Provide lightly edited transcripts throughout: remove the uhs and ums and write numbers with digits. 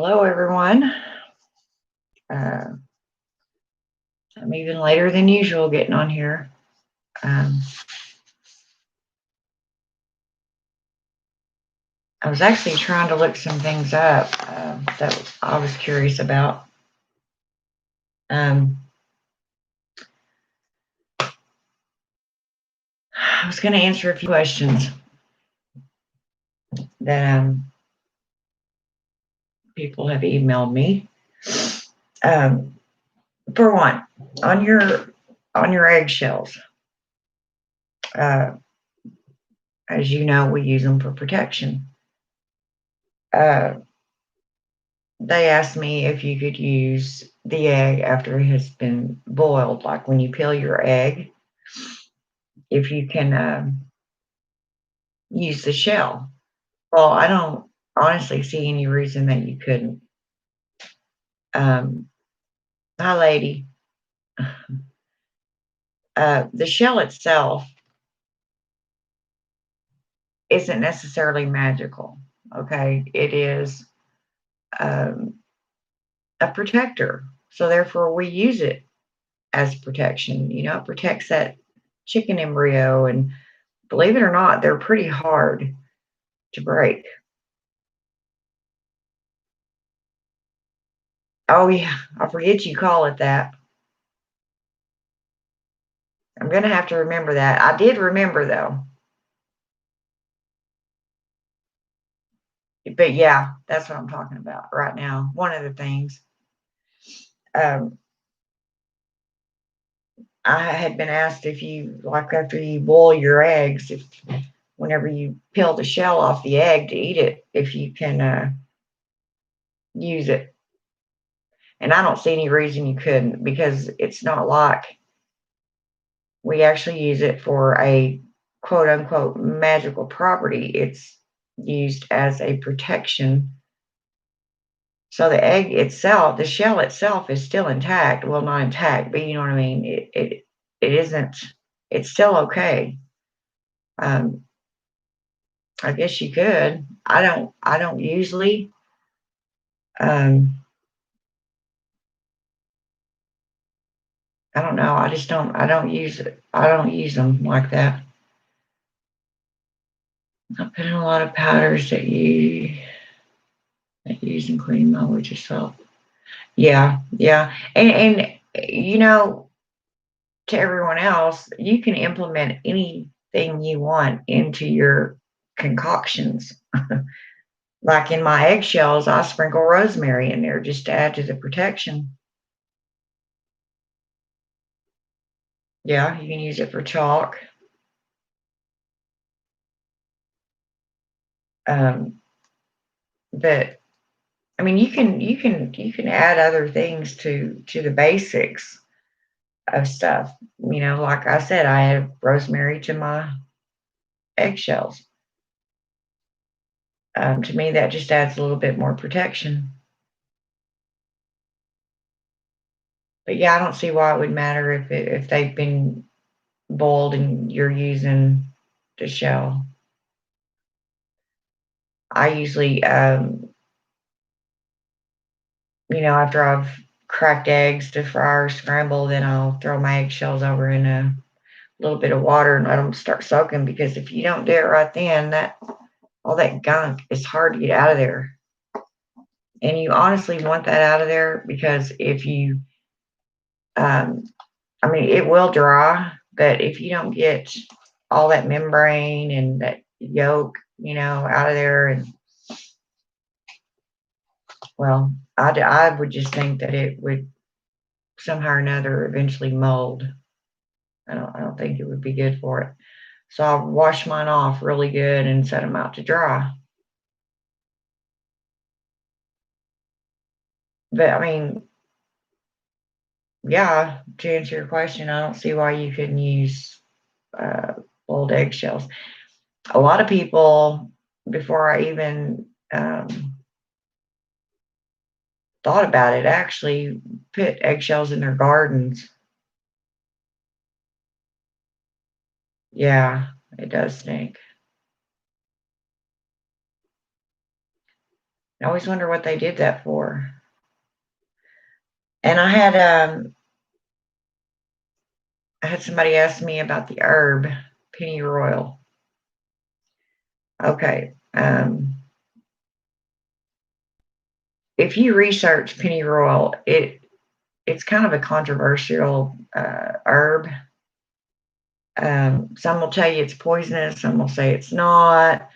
Hello, everyone. I'm even later than usual getting on here. I was actually trying to look some things up that I was curious about. I was going to answer a few questions that people have emailed me. For one, on your eggshells, uh, as you know, we use them for protection. Uh, they asked me if you could use the egg after it has been boiled, like when you peel your egg, if you can use the shell. Well, I don't honestly see any reason that you couldn't. Um, Hi, lady. The shell itself isn't necessarily magical. Okay, it is um, a protector. So therefore, we use it as protection. You know, it protects that chicken embryo, and believe it or not, they're pretty hard to break. Oh yeah, I forget you call it that. I'm gonna have to remember that. I did remember though. But yeah, that's what I'm talking about right now. One of the things um, I had been asked if you like after you boil your eggs, if whenever you peel the shell off the egg to eat it, if you can use it. And I don't see any reason you couldn't because it's not like we actually use it for a quote unquote magical property. It's used as a protection. So the egg itself, the shell itself is still intact. Well, not intact, but you know what I mean. It isn't. It's still okay. Um, I guess you could. I don't usually. Um, I don't know. I just don't. I don't use it. I don't use them like that. I put in a lot of powders that you use in cleaning my witch yourself. Yeah, yeah, and you know, to everyone else, you can implement anything you want into your concoctions. Like in my eggshells, I sprinkle rosemary in there just to add to the protection. Yeah, you can use it for chalk. Um, but I mean, you can add other things to the basics of stuff. You know, like I said, I add rosemary to my eggshells. To me, that just adds a little bit more protection. But yeah, I don't see why it would matter if they've been boiled and you're using the shell. I usually, you know, after I've cracked eggs to fry or scramble, then I'll throw my eggshells over in a little bit of water and let them start soaking. Because if you don't do it right then, that all that gunk is hard to get out of there. And you honestly want that out of there because if you, um, I mean, it will dry, but if you don't get all that membrane and that yolk, you know, out of there, and well, I would just think that it would somehow or another eventually mold. I don't think it would be good for it. So I'll wash mine off really good and set them out to dry. But I mean, yeah, to answer your question, I don't see why you couldn't use uh, old eggshells. A lot of people, before I even thought about it, actually put eggshells in their gardens. Yeah, it does stink. I always wonder what they did that for. And I had somebody ask me about the herb pennyroyal. Okay. If you research pennyroyal, it's kind of a controversial herb. Some will tell you it's poisonous. Some will say it's not.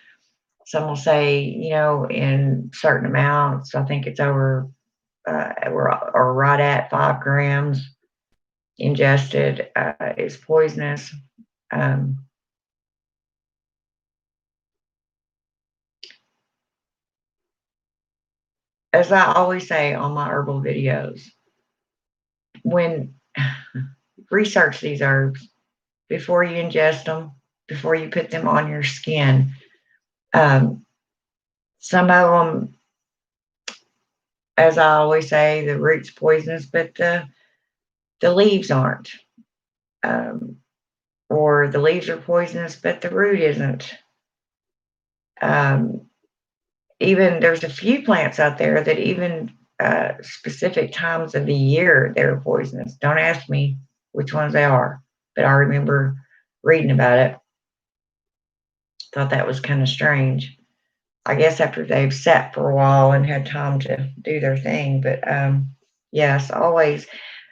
Some will say, in certain amounts. I think it's over or right at 5 grams ingested is poisonous. As I always say on my herbal videos, when research these herbs before you ingest them, before you put them on your skin. Some of them, as I always say, the root's poisonous, but the leaves aren't. Or the leaves are poisonous, but the root isn't. Even there's a few plants out there that even specific times of the year they're poisonous. Don't ask me which ones they are, but I remember reading about it. Thought that was kind of strange. I guess after they've sat for a while and had time to do their thing. But yes, always.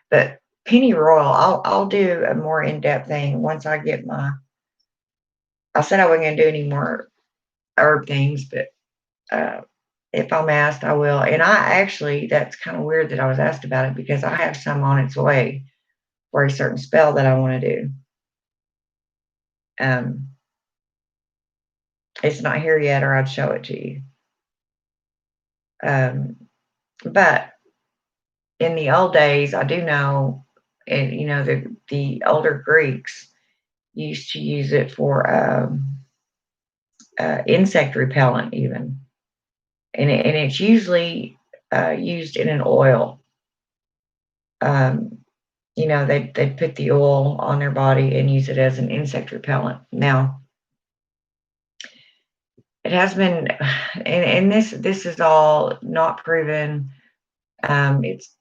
But pennyroyal, I'll do a more in-depth thing once I get my. I said I wasn't going to do any more herb things, but if I'm asked, I will. And I actually, that's kind of weird that I was asked about it because I have some on its way for a certain spell that I want to do. It's not here yet, or I'd show it to you. But in the old days, I do know, and the older Greeks used to use it for insect repellent, even, and it's usually used in an oil. They'd put the oil on their body and use it as an insect repellent. Now, it has been, and this is all not proven. It's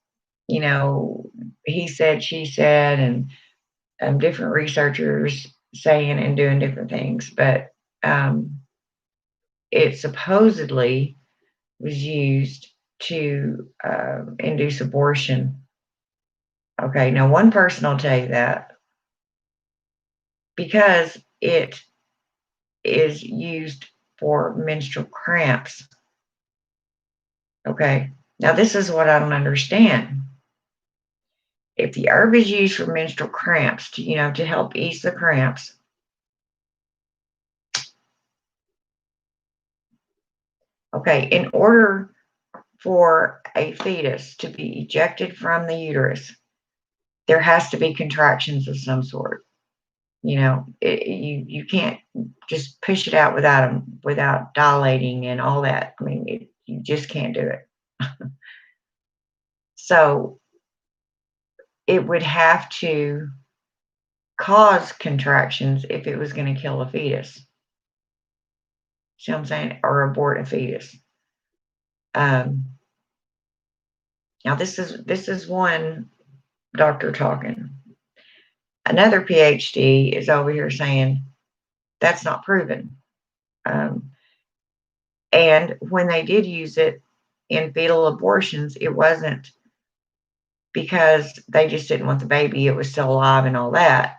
he said, she said, and different researchers saying and doing different things, but it supposedly was used to induce abortion. Okay, now one person will tell you that because it is used for menstrual cramps. Okay, now this is what I don't understand. If the herb is used for menstrual cramps to help ease the cramps, okay, in order for a fetus to be ejected from the uterus, there has to be contractions of some sort. You can't just push it out without dilating and all that. I mean, you just can't do it. So it would have to cause contractions if it was going to kill a fetus. See what I'm saying? Or abort a fetus. Now this is one doctor talking. Another PhD is over here saying that's not proven. And when they did use it in fetal abortions, it wasn't because they just didn't want the baby, it was still alive and all that.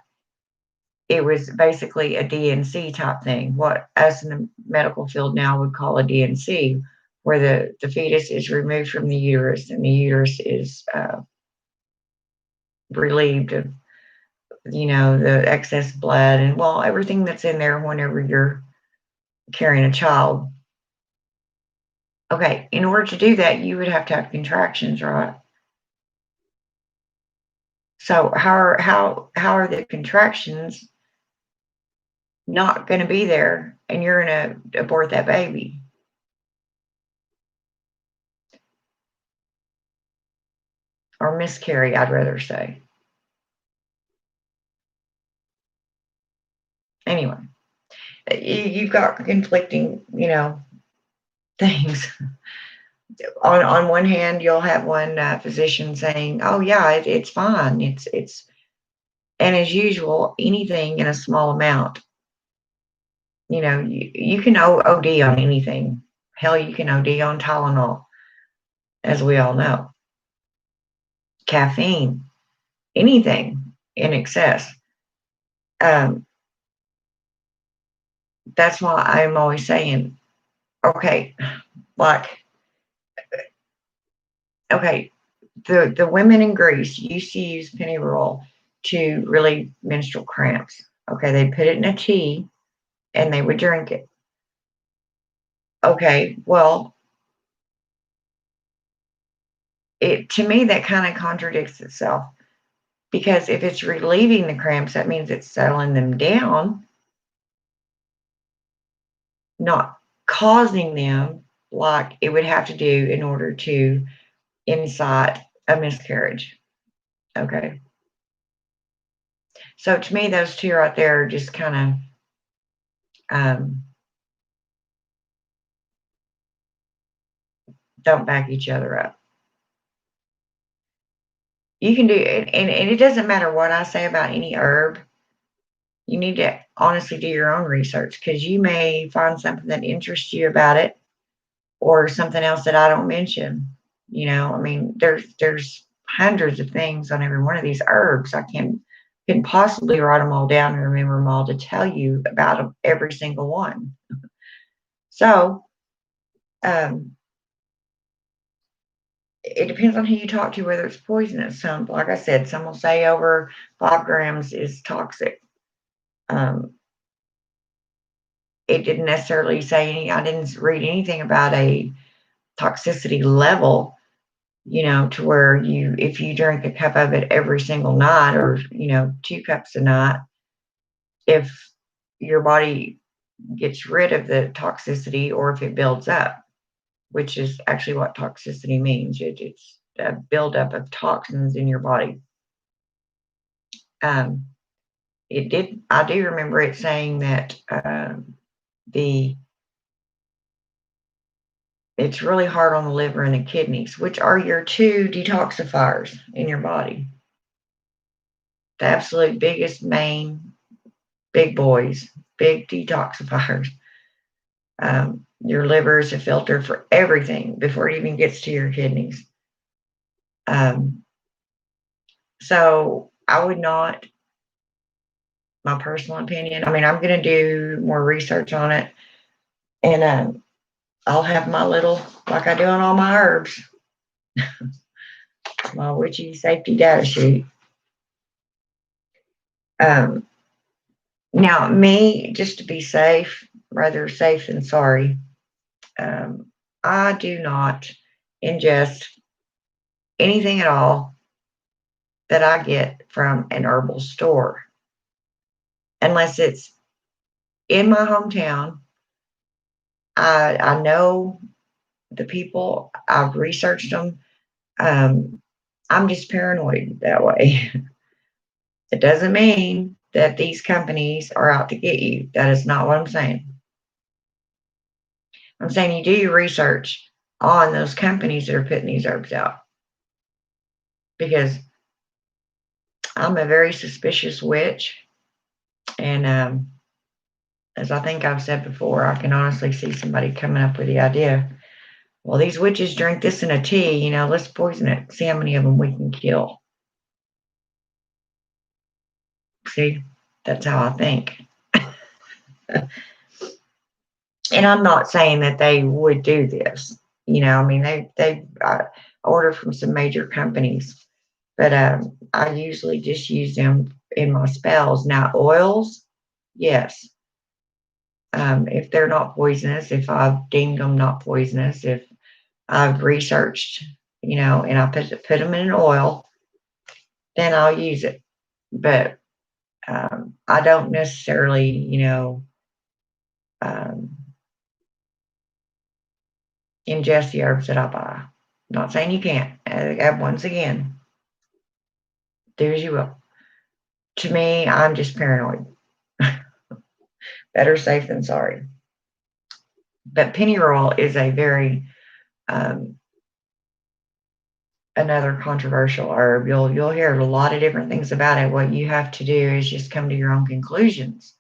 It was basically a DNC type thing, what us in the medical field now would call a DNC, where the fetus is removed from the uterus and the uterus is relieved of, the excess blood and, well, everything that's in there whenever you're carrying a child. Okay, in order to do that, you would have to have contractions, right? So how are the contractions not going to be there and you're going to abort that baby? Or miscarry, I'd rather say. Anyway, you've got conflicting, things. on one hand, you'll have one physician saying, "Oh yeah, it's fine. It's," and as usual, anything in a small amount, you can OD on anything. Hell, you can OD on Tylenol, as we all know. Caffeine, anything in excess. Um, that's why I'm always saying, okay, like, okay, the women in Greece used to use pennyroyal to relieve menstrual cramps. Okay, they put it in a tea and they would drink it. Okay, well, to me that kind of contradicts itself, because if it's relieving the cramps, that means it's settling them down, not causing them, like it would have to do in order to incite a miscarriage. Okay. So to me, those two right there just kind of don't back each other up. You can do it, and it doesn't matter what I say about any herb. You need to honestly do your own research, because you may find something that interests you about it, or something else that I don't mention. I mean, there's hundreds of things on every one of these herbs. I can possibly write them all down and remember them all to tell you about them, every single one. So um, it depends on who you talk to, whether it's poisonous. Some, like I said, some will say over 5 grams is toxic. It didn't necessarily say I didn't read anything about a toxicity level, to where if you drink a cup of it every single night, or, 2 cups a night, if your body gets rid of the toxicity, or if it builds up, which is actually what toxicity means. It's a buildup of toxins in your body. Um, I do remember it saying that it's really hard on the liver and the kidneys, which are your two detoxifiers in your body. The absolute biggest, main, big boys, big detoxifiers. Your liver is a filter for everything before it even gets to your kidneys. So I would not, my personal opinion, I mean, I'm going to do more research on it, and I'll have my little, like I do on all my herbs, my Witchy Safety data sheet. Now, me, just to be safe, rather safe than sorry, I do not ingest anything at all that I get from an herbal store, unless it's in my hometown. I know the people, I've researched them. I'm just paranoid that way. It doesn't mean that these companies are out to get you. That is not what I'm saying. I'm saying you do your research on those companies that are putting these herbs out, because I'm a very suspicious witch. And as I think I've said before, I can honestly see somebody coming up with the idea, well, these witches drink this in a tea, let's poison it, see how many of them we can kill. See, that's how I think. And I'm not saying that they would do this. I mean, they order from some major companies, but I usually just use them in my spells. Now, oils, yes. If they're not poisonous, if I've deemed them not poisonous, if I've researched, and I put them in an oil, then I'll use it. But I don't necessarily, um, ingest the herbs that I buy. I'm not saying you can't. Once again, do as you will. To me, I'm just paranoid. Better safe than sorry. But pennyroyal is a very another controversial herb. You'll hear a lot of different things about it. What you have to do is just come to your own conclusions.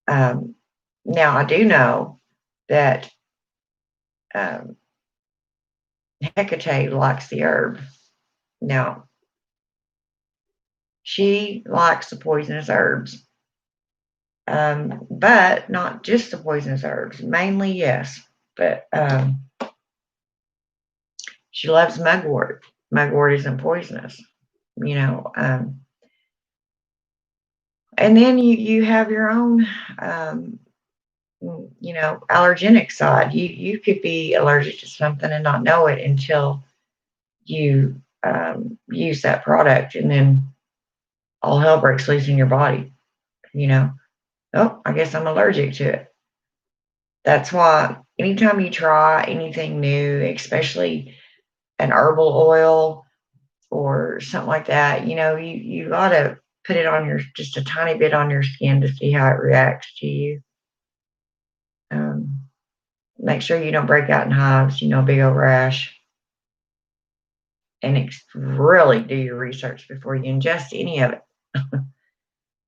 Now, I do know that um, Hecate likes the herb. Now, she likes the poisonous herbs, but not just the poisonous herbs. Mainly, yes, but she loves mugwort. Mugwort isn't poisonous, you know. And then you have your own, allergenic side. You could be allergic to something and not know it until you use that product, and then all hell breaks loose in your body. You know, oh, I guess I'm allergic to it. That's why anytime you try anything new, especially an herbal oil or something like that, you got to put it on just a tiny bit on your skin to see how it reacts to you. Um, Make sure you don't break out in hives, big old rash. And really do your research before you ingest any of it.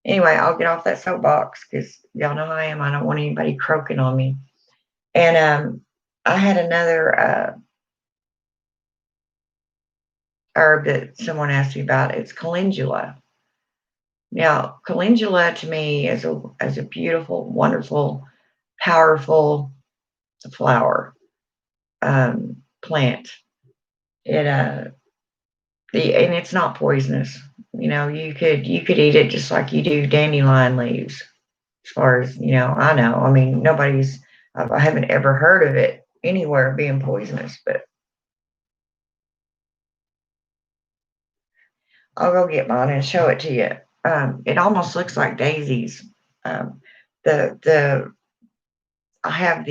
Anyway, I'll get off that soapbox because y'all know how I am. I don't want anybody croaking on me. And I had another herb that someone asked me about. It's calendula. Now, calendula to me is a beautiful, wonderful, powerful flower plant. And it's not poisonous. You could eat it just like you do dandelion leaves. As far as I know. I mean, I haven't ever heard of it anywhere being poisonous, but I'll go get mine and show it to you. It almost looks like daisies. Um, the I have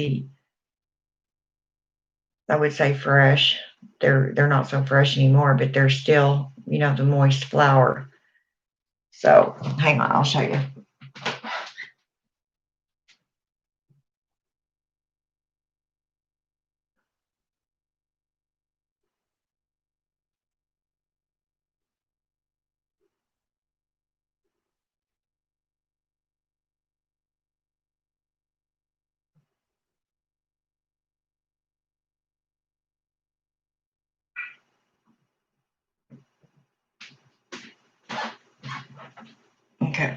I would say fresh. They're not so fresh anymore, but they're still the moist flower. So hang on, I'll show you. Okay,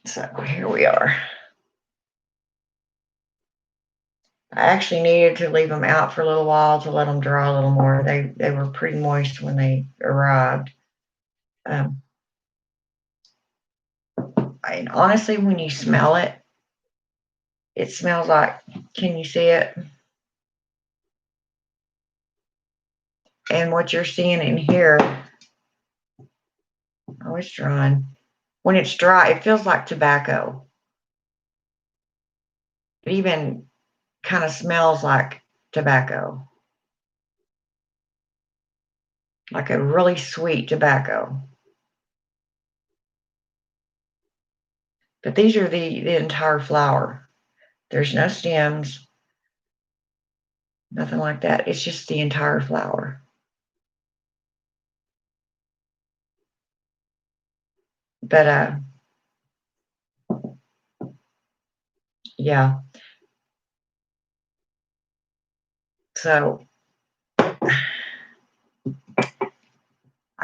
so here we are. I actually needed to leave them out for a little while to let them dry a little more. They were pretty moist when they arrived. And honestly, when you smell it, it smells like, can you see it? And what you're seeing in here, oh, it's drying. When it's dry, it feels like tobacco. It even kind of smells like tobacco, like a really sweet tobacco. But these are the entire flower. There's no stems, nothing like that. It's just the entire flower. But yeah. So I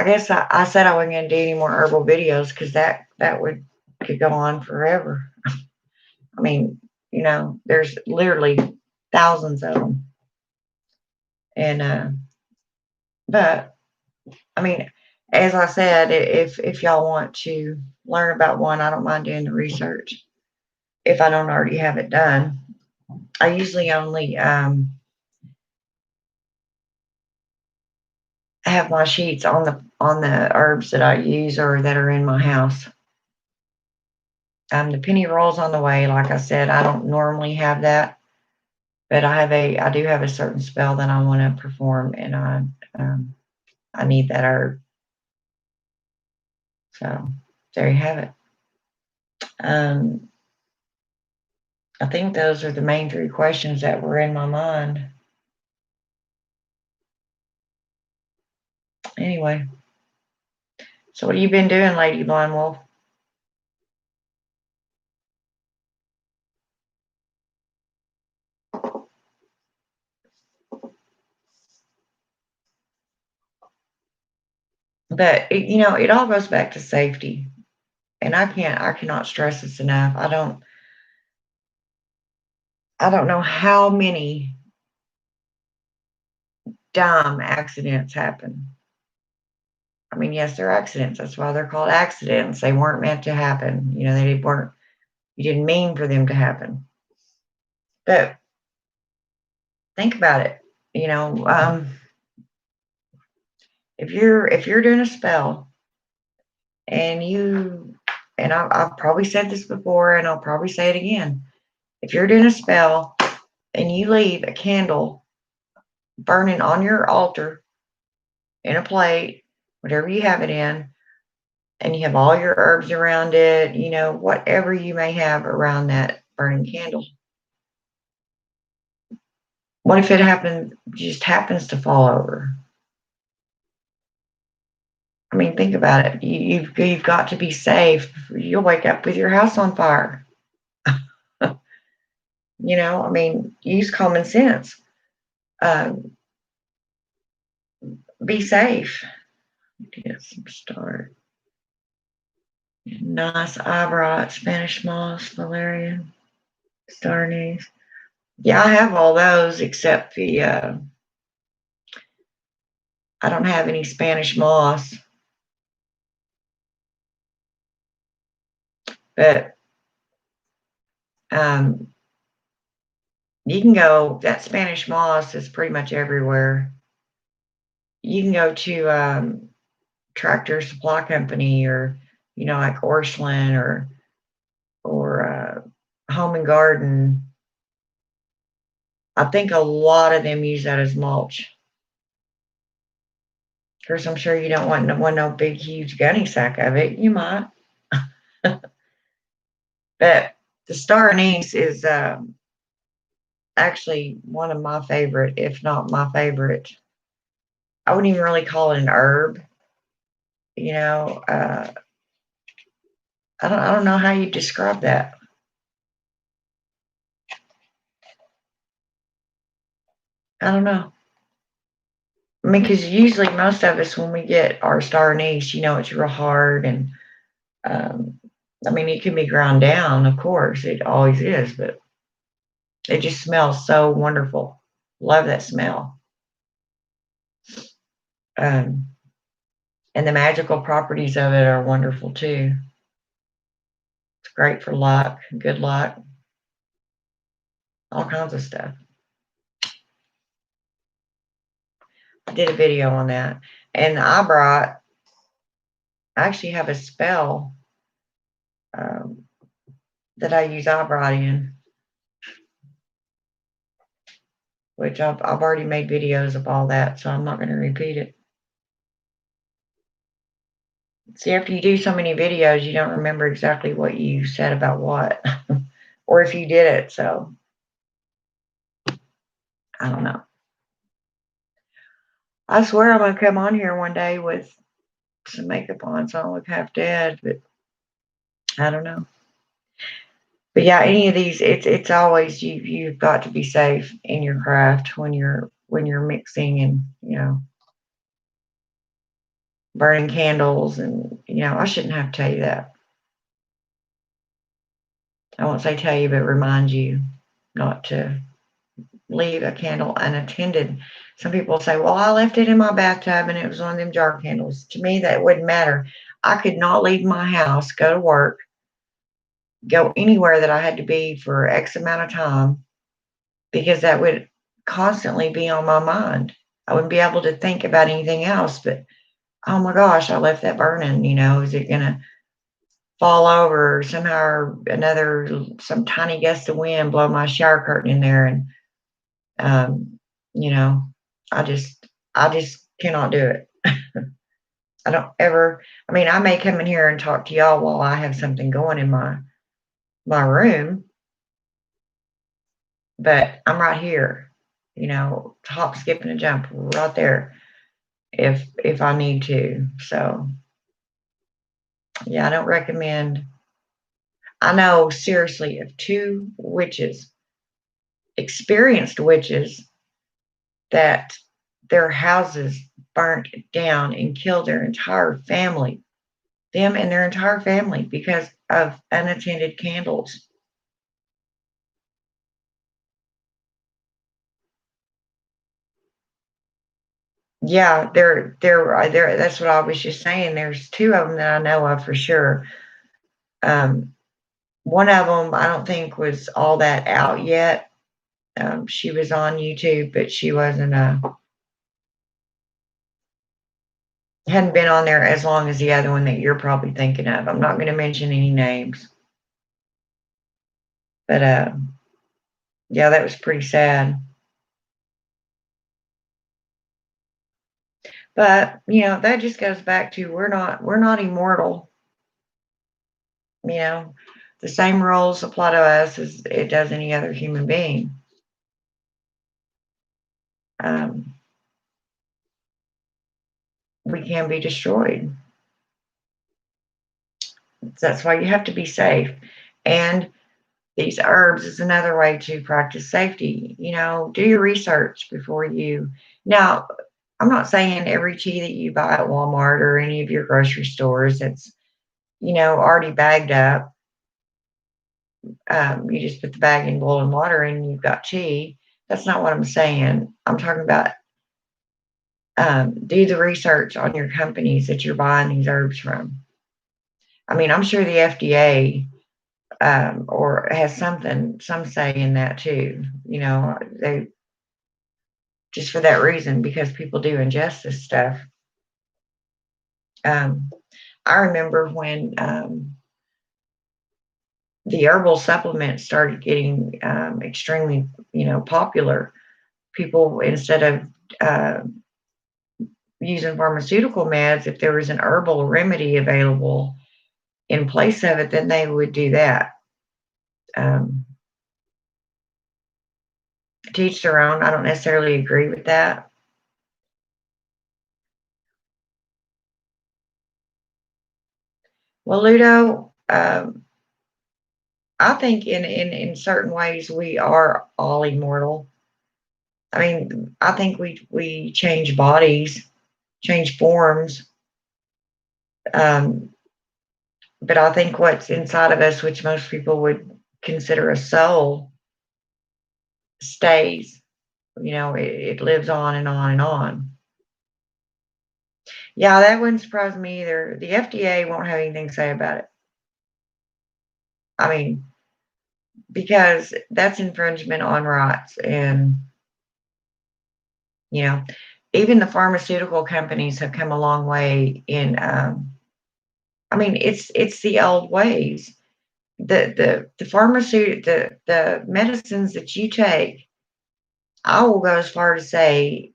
guess I said I wasn't going to do any more herbal videos because that could go on forever. I mean, there's literally thousands of them. And but I mean, as I said, if y'all want to learn about one, I don't mind doing the research if I don't already have it done. I usually only have my sheets on the herbs that I use or that are in my house. The penny roll's on the way. Like I said, I don't normally have that, but I do have a certain spell that I want to perform, and I need that herb. So there you have it. I think those are the main three questions that were in my mind. Anyway, so what have you been doing, Lady Blind Wolf? But it all goes back to safety, and I cannot stress this enough. I don't know how many dumb accidents happen. I mean, yes, they're accidents. That's why they're called accidents. They weren't meant to happen. They weren't. You didn't mean for them to happen. But think about it. If you're doing a spell and I've probably said this before and I'll probably say it again. If you're doing a spell and you leave a candle burning on your altar in a plate, whatever you have it in, and you have all your herbs around it, whatever you may have around that burning candle. What if it just happens to fall over? I mean, think about it. You've got to be safe. You'll wake up with your house on fire. I mean, use common sense. Um, be safe. Get some start. Nice eyebrow, Spanish moss, valerian, star anise. Yeah, I have all those except I don't have any Spanish moss. But you can go, that Spanish moss is pretty much everywhere. You can go to Tractor Supply Company or, like Orscheln or Home and Garden. I think a lot of them use that as mulch. Of course, I'm sure you don't want no big, huge gunny sack of it. You might. But the star anise is actually one of my favorite, if not my favorite. I wouldn't even really call it an herb. I don't know how you describe that. I don't know. I mean, because usually most of us, when we get our star anise, it's real hard, and I mean, it can be ground down, of course, it always is, but it just smells so wonderful. Love that smell. Um, and the magical properties of it are wonderful too. It's great for luck, good luck, all kinds of stuff. I did a video on that. And I actually have a spell that I use eyebrow in, which I've already made videos of all that, so I'm not going to repeat it. See, after you do so many videos, you don't remember exactly what you said about what, or if you did it, so I don't know. I swear I'm going to come on here one day with some makeup on, so I don't look half dead, but I don't know. But yeah, any of these, it's always you've got to be safe in your craft when you're mixing and burning candles, and I shouldn't have to tell you that. I won't say tell you, but remind you not to leave a candle unattended. Some people say, well, I left it in my bathtub and it was one of them jar candles. To me, that wouldn't matter. I could not leave my house, go to work, go anywhere that I had to be for X amount of time, because that would constantly be on my mind. I wouldn't be able to think about anything else but, oh my gosh, I left that burning. Is it going to fall over or somehow or another, some tiny gust of wind blow my shower curtain in there? And, I just cannot do it. I don't ever, I mean, I may come in here and talk to y'all while I have something going in my room, but I'm right here, hop, skip, and a jump right there. if I need to. So yeah, I don't recommend. I know seriously of two witches, experienced witches, that their houses burnt down and killed their entire family, them and their entire family, because of unattended candles. Yeah, there. That's what I was just saying. There's two of them that I know of for sure. Um, one of them I don't think was all that out yet. She was on YouTube, but she wasn't hadn't been on there as long as the other one that you're probably thinking of. I'm not going to mention any names, but yeah, that was pretty sad. But that just goes back to we're not immortal. You know, the same rules apply to us as it does any other human being. Um, we can be destroyed. That's why you have to be safe. And these herbs is another way to practice safety. Do your research before you. Now, I'm not saying every tea that you buy at Walmart or any of your grocery stores that's, already bagged up. You just put the bag in boiling water and you've got tea. That's not what I'm saying. I'm talking about do the research on your companies that you're buying these herbs from. I mean, I'm sure the FDA or has some say in that too. They just for that reason because people do ingest this stuff. Um, I remember when the herbal supplements started getting extremely, popular. People instead of using pharmaceutical meds, if there was an herbal remedy available in place of it, then they would do that. Um, to each their own. I don't necessarily agree with that. Well, Ludo, I think in certain ways we are all immortal. I mean, I think we change bodies, change forms, um, but I think what's inside of us, which most people would consider a soul, stays. It lives on and on and on. Yeah, that wouldn't surprise me either. The FDA won't have anything to say about it. I mean, because that's infringement on rights, and you know, even the pharmaceutical companies have come a long way in. I mean, it's the old ways. The pharmaceutical the medicines that you take, I will go as far to say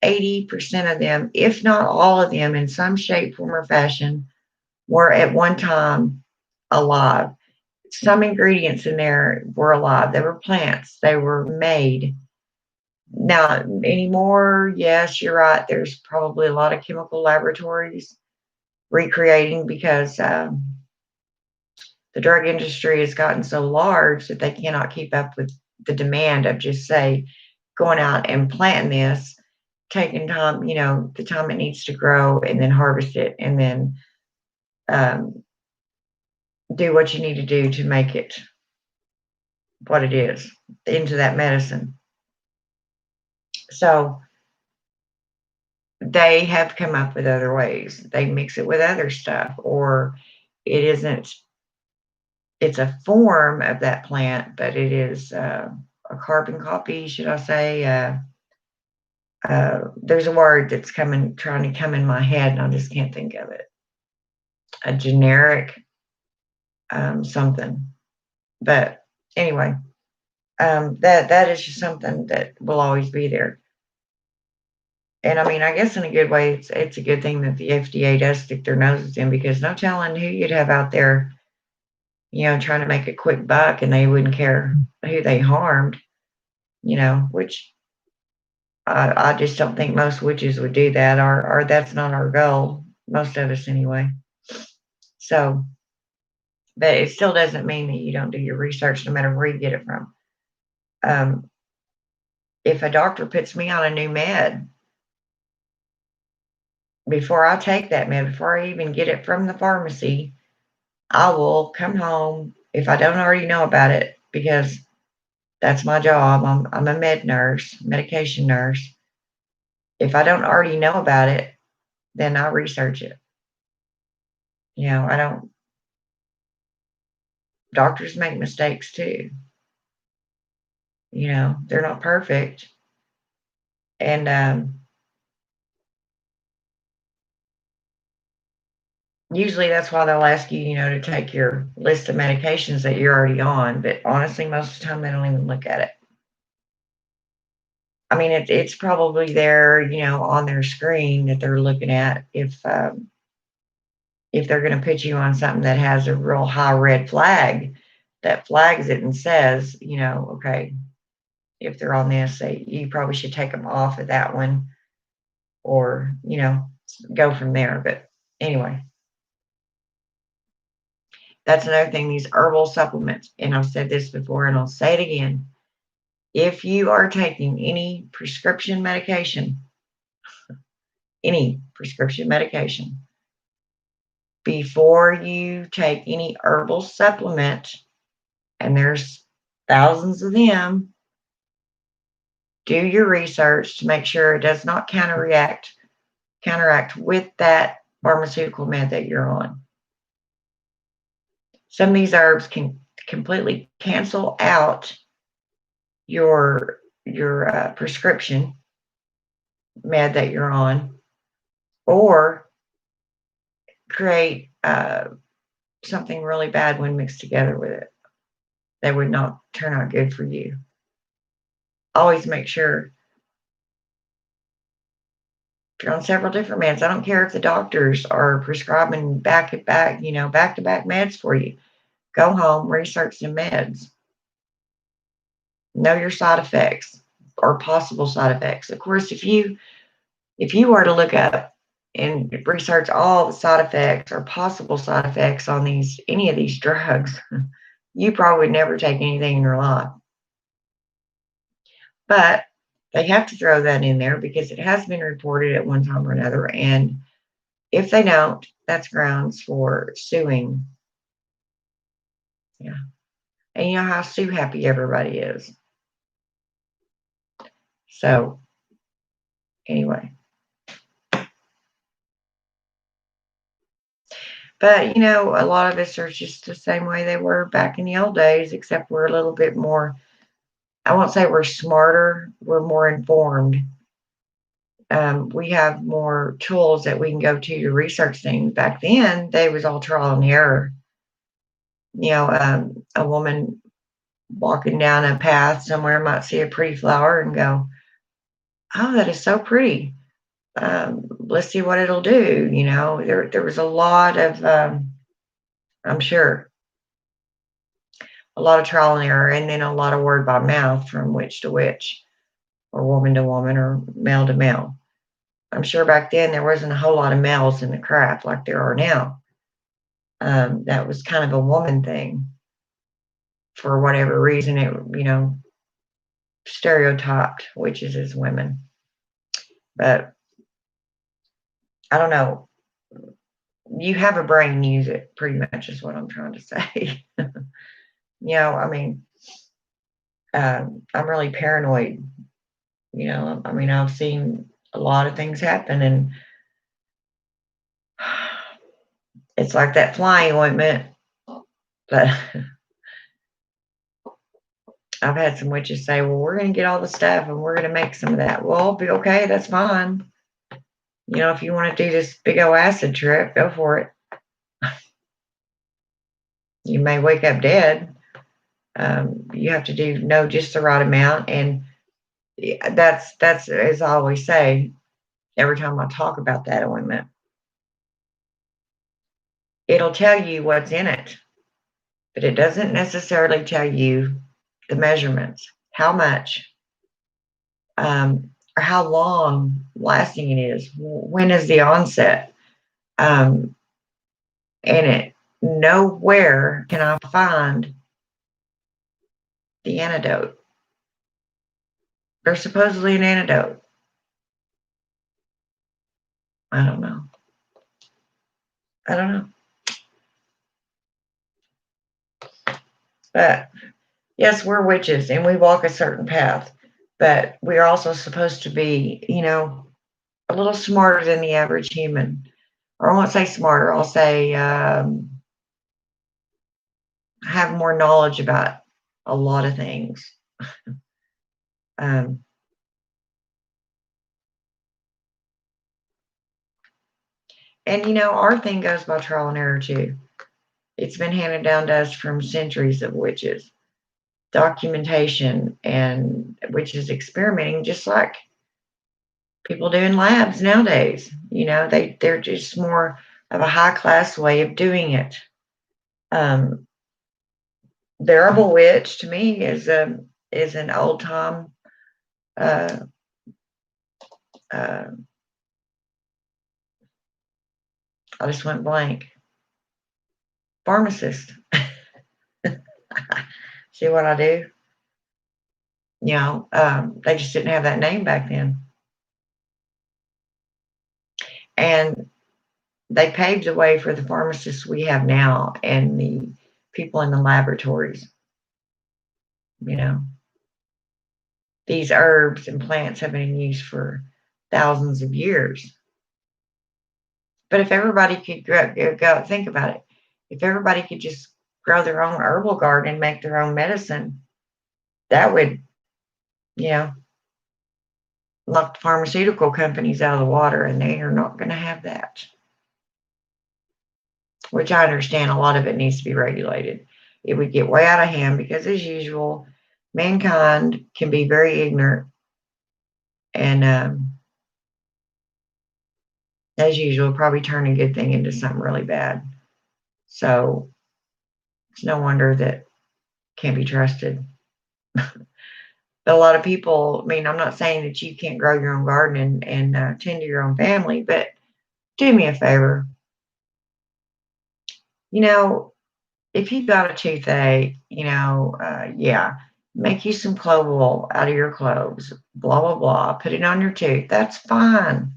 80% of them, if not all of them, in some shape, form, or fashion, were at one time alive. Some ingredients in there were alive. They were plants. They were made. Now, anymore, yes, you're right. There's probably a lot of chemical laboratories recreating because the drug industry has gotten so large that they cannot keep up with the demand of just say going out and planting this, taking time, the time it needs to grow, and then harvest it, and then um, do what you need to do to make it what it is into that medicine. So they have come up with other ways. They mix it with other stuff, or it isn't, it's a form of that plant, but it is a carbon copy, should I say? There's a word that's trying to come in my head, and I just can't think of it. A generic something. But anyway, that is just something that will always be there. And I mean, I guess in a good way, it's a good thing that the FDA does stick their noses in, because no telling who you'd have out there, trying to make a quick buck, and they wouldn't care who they harmed, which I just don't think most witches would do that, or that's not our goal, most of us anyway. So, but it still doesn't mean that you don't do your research no matter where you get it from. Um, if a doctor puts me on a new med, before I take that med, before I even get it from the pharmacy, I will come home if I don't already know about it, because that's my job. I'm a med nurse, medication nurse. If I don't already know about it, then I research it. I don't, doctors make mistakes too. They're not perfect. And usually that's why they'll ask you, to take your list of medications that you're already on. But honestly, most of the time they don't even look at it. I mean, it's probably there, on their screen that they're looking at if they're going to put you on something that has a real high red flag that flags it and says, okay, if they're on this, you probably should take them off of that one, or, go from there. But anyway, that's another thing, these herbal supplements. And I've said this before and I'll say it again. If you are taking any prescription medication, before you take any herbal supplement, and there's thousands of them, do your research to make sure it does not counteract with that pharmaceutical med that you're on. Some of these herbs can completely cancel out your prescription med that you're on, or create something really bad when mixed together with it that would not turn out good for you. Always make sure, if you're on several different meds, I don't care if the doctors are prescribing back-to-back meds for you. Go home, research the meds. Know your side effects or possible side effects. Of course, if you were to look up and research all the side effects or possible side effects on any of these drugs, you probably would never take anything in your life. But they have to throw that in there because it has been reported at one time or another. And if they don't, that's grounds for suing. Yeah. And you know how sue happy everybody is. So anyway. But, a lot of us are just the same way they were back in the old days, except we're a little bit more, I won't say we're smarter, we're more informed. We have more tools that we can go to research things. Back then, they was all trial and error. A woman walking down a path somewhere might see a pretty flower and go, oh, that is so pretty. Let's see what it'll do. There was a lot of, I'm sure, a lot of trial and error, and then a lot of word by mouth from witch to witch, or woman to woman, or male to male. I'm sure back then there wasn't a whole lot of males in the craft like there are now. That was kind of a woman thing. For whatever reason, it, stereotyped witches as women. But I don't know. You have a brain, use it, pretty much is what I'm trying to say. I mean, I'm really paranoid. I've seen a lot of things happen, and it's like that flying ointment. But I've had some witches say, well, we're going to get all the stuff and we're going to make some of that. Well, be okay, that's fine. If you want to do this big old acid trip, go for it. You may wake up dead. You have to know just the right amount. And that's as I always say, every time I talk about that ointment, it'll tell you what's in it, but it doesn't necessarily tell you the measurements, how much, or how long lasting it is. When is the onset? And it nowhere can I find the antidote. There's supposedly an antidote. I don't know. I don't know. But yes, we're witches and we walk a certain path, but we're also supposed to be, a little smarter than the average human. Or I won't say smarter, I'll say have more knowledge about a lot of things. Um, and our thing goes by trial and error too. It's been handed down to us from centuries of witches, documentation, and witches experimenting, just like people do in labs nowadays. They're just more of a high class way of doing it. The herbal witch to me is an old time uh, uh, I just went blank. Pharmacist. See what I do? They just didn't have that name back then. And they paved the way for the pharmacists we have now and the people in the laboratories. These herbs and plants have been used for thousands of years. But if everybody could go think about it, if everybody could just grow their own herbal garden and make their own medicine, that would, you know, knock the pharmaceutical companies out of the water, and they are not going to have that. Which I understand a lot of it needs to be regulated. It would get way out of hand because, as usual, mankind can be very ignorant, and as usual, probably turn a good thing into something really bad. So it's no wonder that can't be trusted. But a lot of people, I mean, I'm not saying that you can't grow your own garden and tend to your own family, but do me a favor. If you've got a toothache, yeah, make you some clove oil out of your cloves, blah, blah, blah, put it on your tooth. That's fine.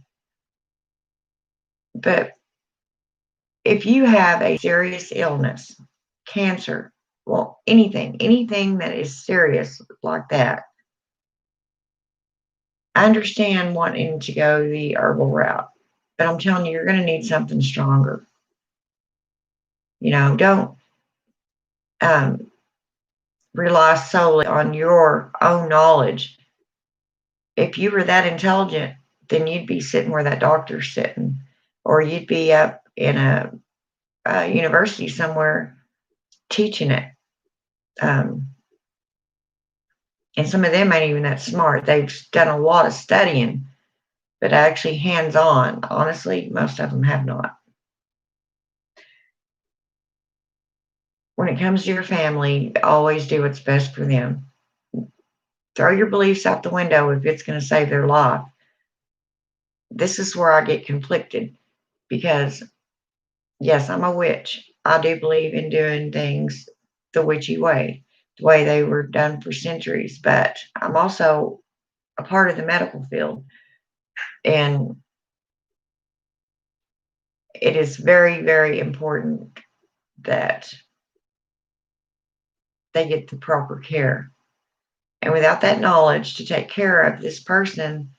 But if you have a serious illness, cancer, well, anything that is serious like that, I understand wanting to go the herbal route, but I'm telling you, you're going to need something stronger. Don't rely solely on your own knowledge. If you were that intelligent, then you'd be sitting where that doctor's sitting, or you'd be up in a university somewhere teaching it. And some of them ain't even that smart. They've done a lot of studying, but actually hands-on, honestly, most of them have not. When it comes to your family, always do what's best for them. Throw your beliefs out the window if it's going to save their life. This is where I get conflicted because, yes, I'm a witch. I do believe in doing things the witchy way, the way they were done for centuries, but I'm also a part of the medical field. And it is very, very important that they get the proper care. And without that knowledge to take care of this person,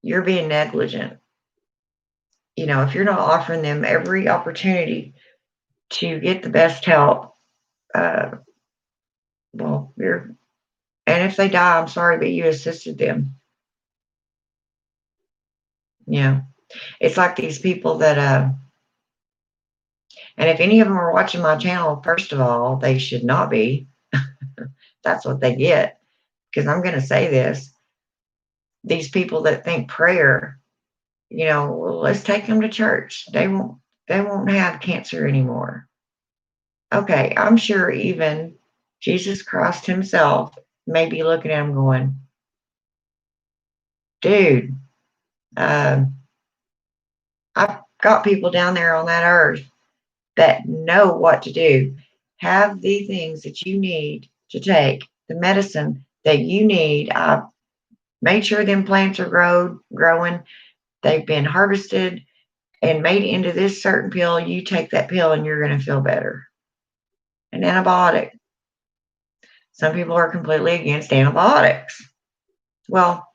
you're being negligent. If you're not offering them every opportunity to get the best help, well, and if they die, I'm sorry, but you assisted them. It's like these people that, and if any of them are watching my channel, first of all, they should not be. That's what they get. Because I'm going to say this. These people that think prayer, well, let's take them to church. They won't have cancer anymore. Okay, I'm sure even Jesus Christ himself may be looking at them going, dude, um, I've got people down there on that earth that know what to do. Have the things that you need to take, the medicine that you need. I've made sure them plants are growing. They've been harvested and made into this certain pill. You take that pill and you're going to feel better. An antibiotic. Some people are completely against antibiotics. Well,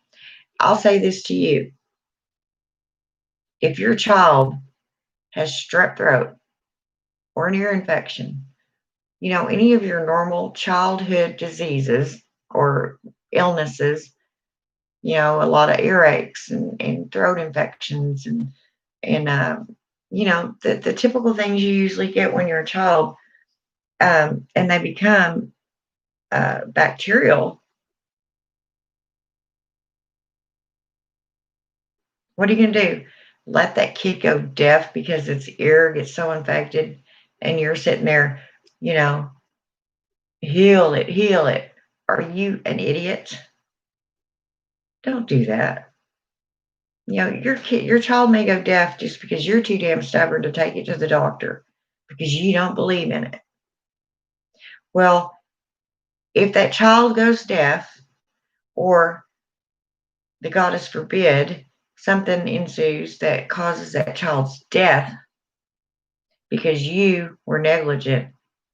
I'll say this to you. If your child has strep throat or an ear infection, any of your normal childhood diseases or illnesses, a lot of earaches and throat infections and the typical things you usually get when you're a child, and they become bacterial. What are you going to do? Let that kid go deaf because its ear gets so infected and you're sitting there, you know, heal it, heal it. Are you an idiot? Don't do that. Your child may go deaf just because you're too damn stubborn to take it to the doctor because you don't believe in it. Well, if that child goes deaf, or the goddess forbid, something ensues that causes that child's death because you were negligent,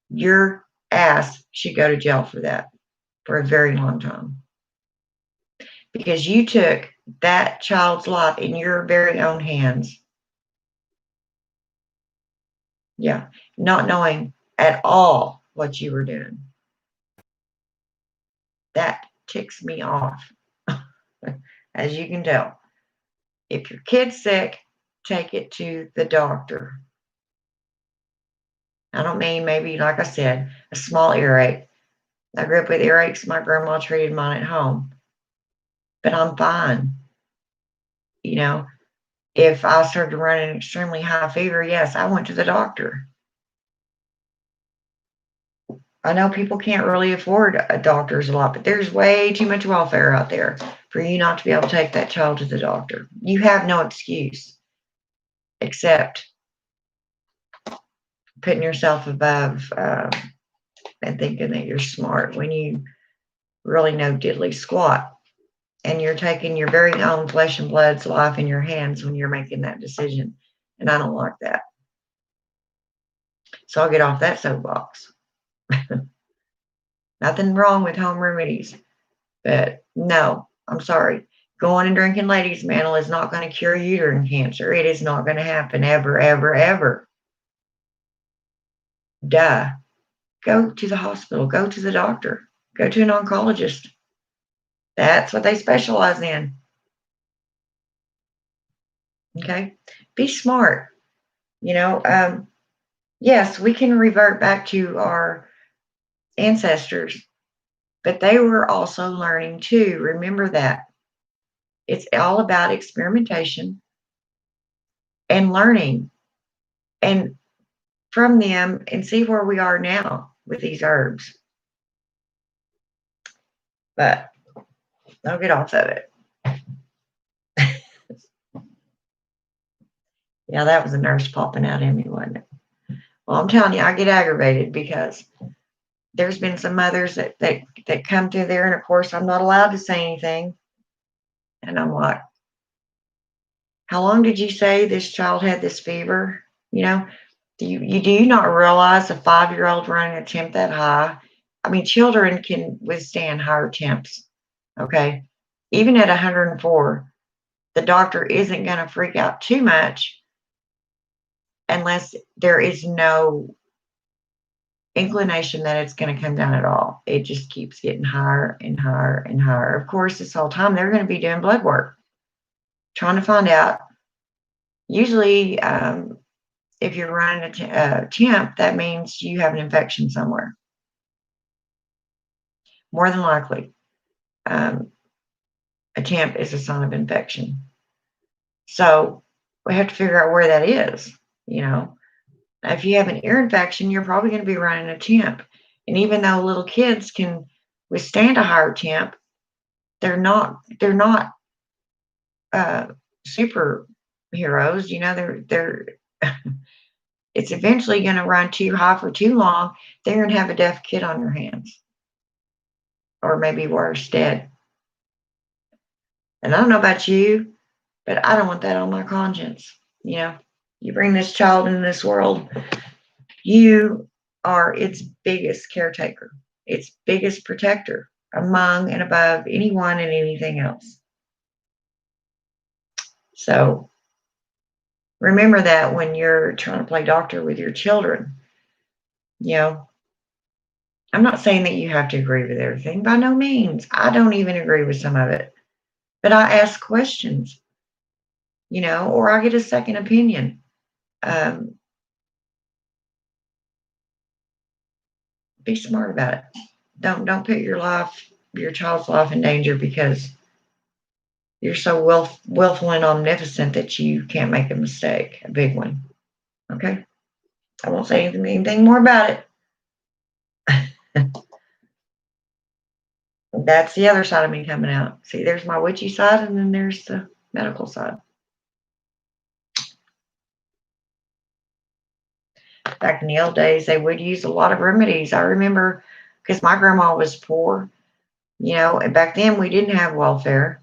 your ass should go to jail for that for a very long time. Because you took that child's life in your very own hands. Yeah, not knowing at all what you were doing. That ticks me off, as you can tell. If your kid's sick, take it to the doctor. I don't mean maybe, like I said, a small earache. I grew up with earaches. My grandma treated mine at home, but I'm fine. If I started running an extremely high fever, yes, I went to the doctor. I know people can't really afford doctors a lot, but there's way too much welfare out there for you not to be able to take that child to the doctor. You have no excuse except putting yourself above and thinking that you're smart when you really know diddly squat. And you're taking your very own flesh and blood's life in your hands when you're making that decision. And I don't like that. So I'll get off that soapbox. Nothing wrong with home remedies. But no, I'm sorry. Going and drinking ladies' mantle is not going to cure uterine cancer. It is not going to happen ever, ever, ever. Duh. Go to the hospital. Go to the doctor. Go to an oncologist. That's what they specialize in. Okay? Be smart. Yes, we can revert back to our ancestors, but they were also learning too. Remember that. It's all about experimentation and learning and from them and see where we are now with these herbs. But I'll get off of it. Yeah, that was a nurse popping out in me, wasn't it? Well, I'm telling you, I get aggravated because there's been some mothers that come through there, and of course, I'm not allowed to say anything. And I'm like, how long did you say this child had this fever? Do you not realize a 5-year-old running a temp that high? I mean, children can withstand higher temps. Okay, even at 104, the doctor isn't going to freak out too much unless there is no inclination that it's going to come down at all. It just keeps getting higher and higher and higher. Of course, this whole time they're going to be doing blood work, trying to find out. Usually, if you're running a temp, that means you have an infection somewhere. More than likely, a temp is a sign of infection. So we have to figure out where that is. If you have an ear infection, you're probably going to be running a temp. And even though little kids can withstand a higher temp, they're not superheroes. You know, they're it's eventually going to run too high for too long. They're going to have a deaf kid on their hands, or maybe worse, dead. And I don't know about you, but I don't want that on my conscience. You know, you bring this child into this world, you are its biggest caretaker, its biggest protector among and above anyone and anything else. So remember that when you're trying to play doctor with your children. You know, I'm not saying that you have to agree with everything. By no means. I don't even agree with some of it. But I ask questions, you know, or I get a second opinion. Be smart about it. Don't put your child's life in danger because you're so willful and omnipotent that you can't make a mistake, a big one. Okay? I won't say anything more about it. That's the other side of me coming out. See, there's my witchy side, and then there's the medical side. Back in the old days, they would use a lot of remedies. I remember because my grandma was poor, you know, and back then we didn't have welfare,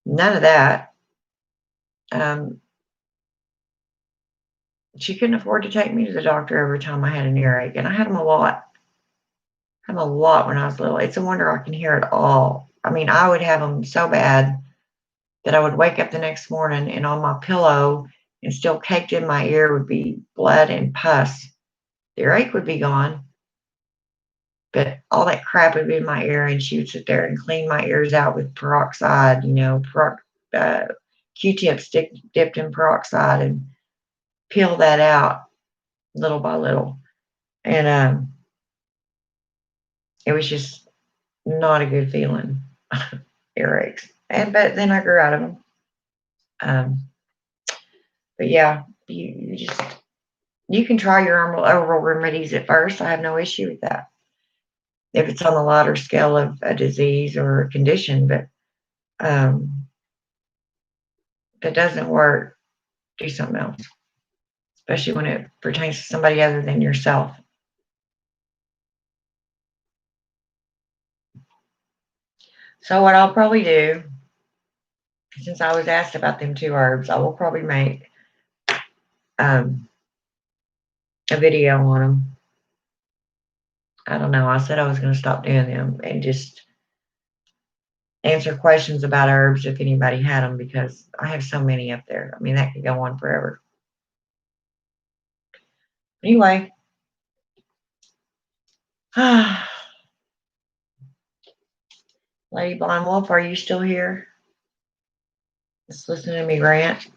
none of that. She couldn't afford to take me to the doctor every time I had an earache, and I had them a lot. I had them a lot when I was little. It's a wonder I can hear it all. I mean, I would have them so bad that I would wake up the next morning and on my pillow and still caked in my ear would be blood and pus. The earache would be gone, but all that crap would be in my ear, and she would sit there and clean my ears out with peroxide, you know, Q-tips dipped in peroxide and peel that out little by little. And it was just not a good feeling, earaches. But then I grew out of them. But yeah, you can try your herbal remedies at first. I have no issue with that if it's on the lighter scale of a disease or a condition. But if it doesn't work, do something else, especially when it pertains to somebody other than yourself. So what I'll probably do, since I was asked about them two herbs, I will probably make a video on them. I don't know. I said I was going to stop doing them and just answer questions about herbs if anybody had them, because I have so many up there. I mean, that could go on forever. Anyway. Lady Blind Wolf, are you still here? Just listening to me rant.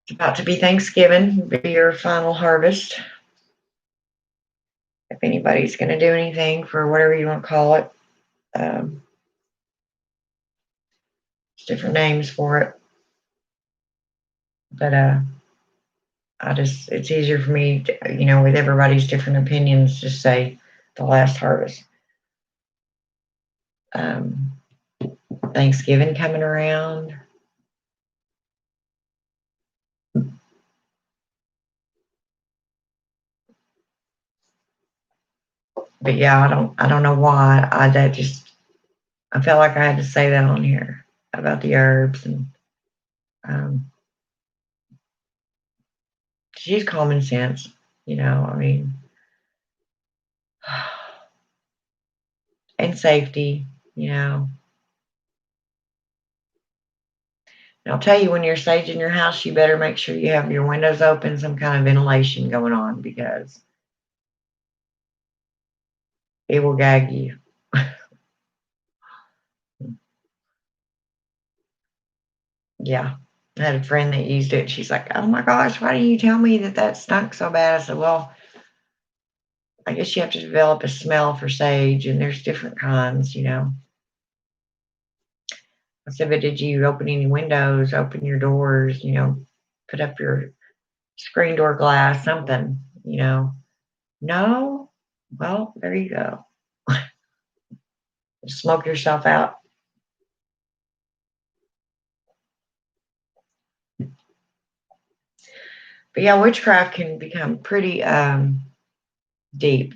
It's about to be Thanksgiving, be your final harvest. If anybody's going to do anything for whatever you want to call it, there's different names for it. But it's easier for me, to, you know, with everybody's different opinions, to say the last harvest. Thanksgiving coming around. But yeah, I don't know why. I felt like I had to say that on here about the herbs, and she's common sense, you know, I mean, and safety, you know. And I'll tell you, when you're saging your house, you better make sure you have your windows open, some kind of ventilation going on, because it will gag you. Yeah. I had a friend that used it. She's like, oh my gosh, why didn't you tell me that stunk so bad? I said, well, I guess you have to develop a smell for sage, and there's different kinds, you know. I said, but did you open any windows, open your doors, put up your screen door glass, something, No? Well, there you go. Smoke yourself out. But yeah, witchcraft can become pretty deep.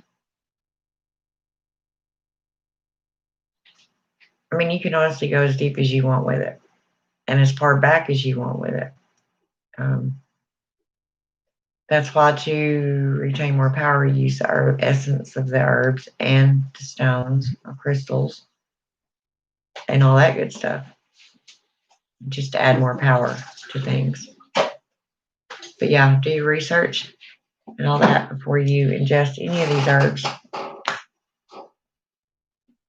I mean, you can honestly go as deep as you want with it and as far back as you want with it. That's why to retain more power, you use the herb essence of the herbs and the stones or crystals and all that good stuff, just to add more power to things. But yeah, do your research and all that before you ingest any of these herbs,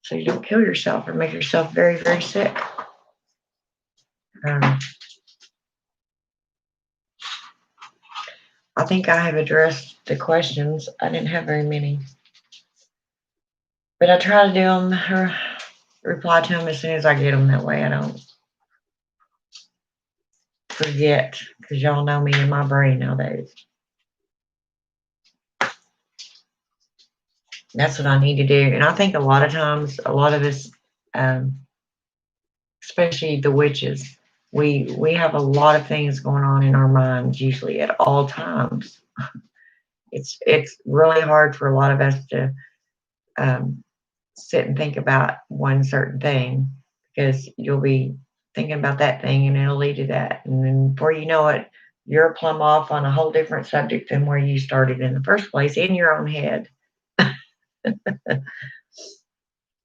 so you don't kill yourself or make yourself very, very sick. I think I have addressed the questions. I didn't have very many, but I try to do them or reply to them as soon as I get them. That way I don't forget, because y'all know me and my brain nowadays. That's what I need to do. And I think a lot of times, a lot of us, especially the witches, we have a lot of things going on in our minds, usually at all times. It's really hard for a lot of us to sit and think about one certain thing, because you'll be thinking about that thing and it'll lead to that. And then before you know it, you're plumb off on a whole different subject than where you started in the first place in your own head.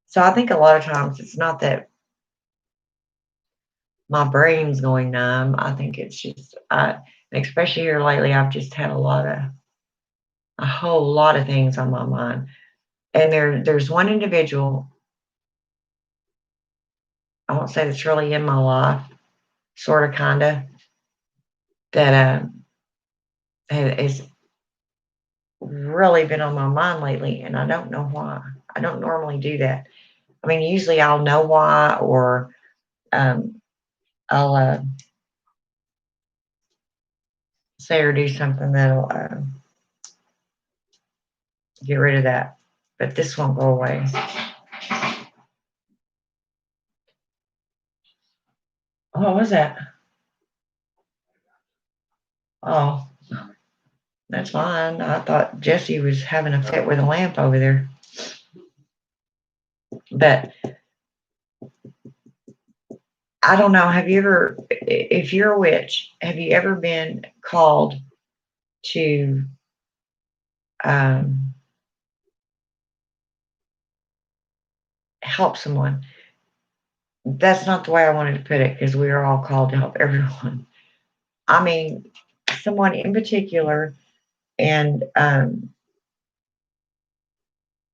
So I think a lot of times it's not that my brain's going numb. I think it's just, especially here lately, I've just had a whole lot of things on my mind. And there's one individual, I won't say that's really in my life, sort of, kind of, that has really been on my mind lately, and I don't know why. I don't normally do that. I mean, usually I'll know why, or I'll say or do something that'll get rid of that. But this won't go away. What was that? Oh, that's fine. I thought Jesse was having a fit with a lamp over there. But I don't know. Have you ever, if you're a witch, have you ever been called to help someone? That's not the way I wanted to put it, because we are all called to help everyone. I mean, someone in particular, and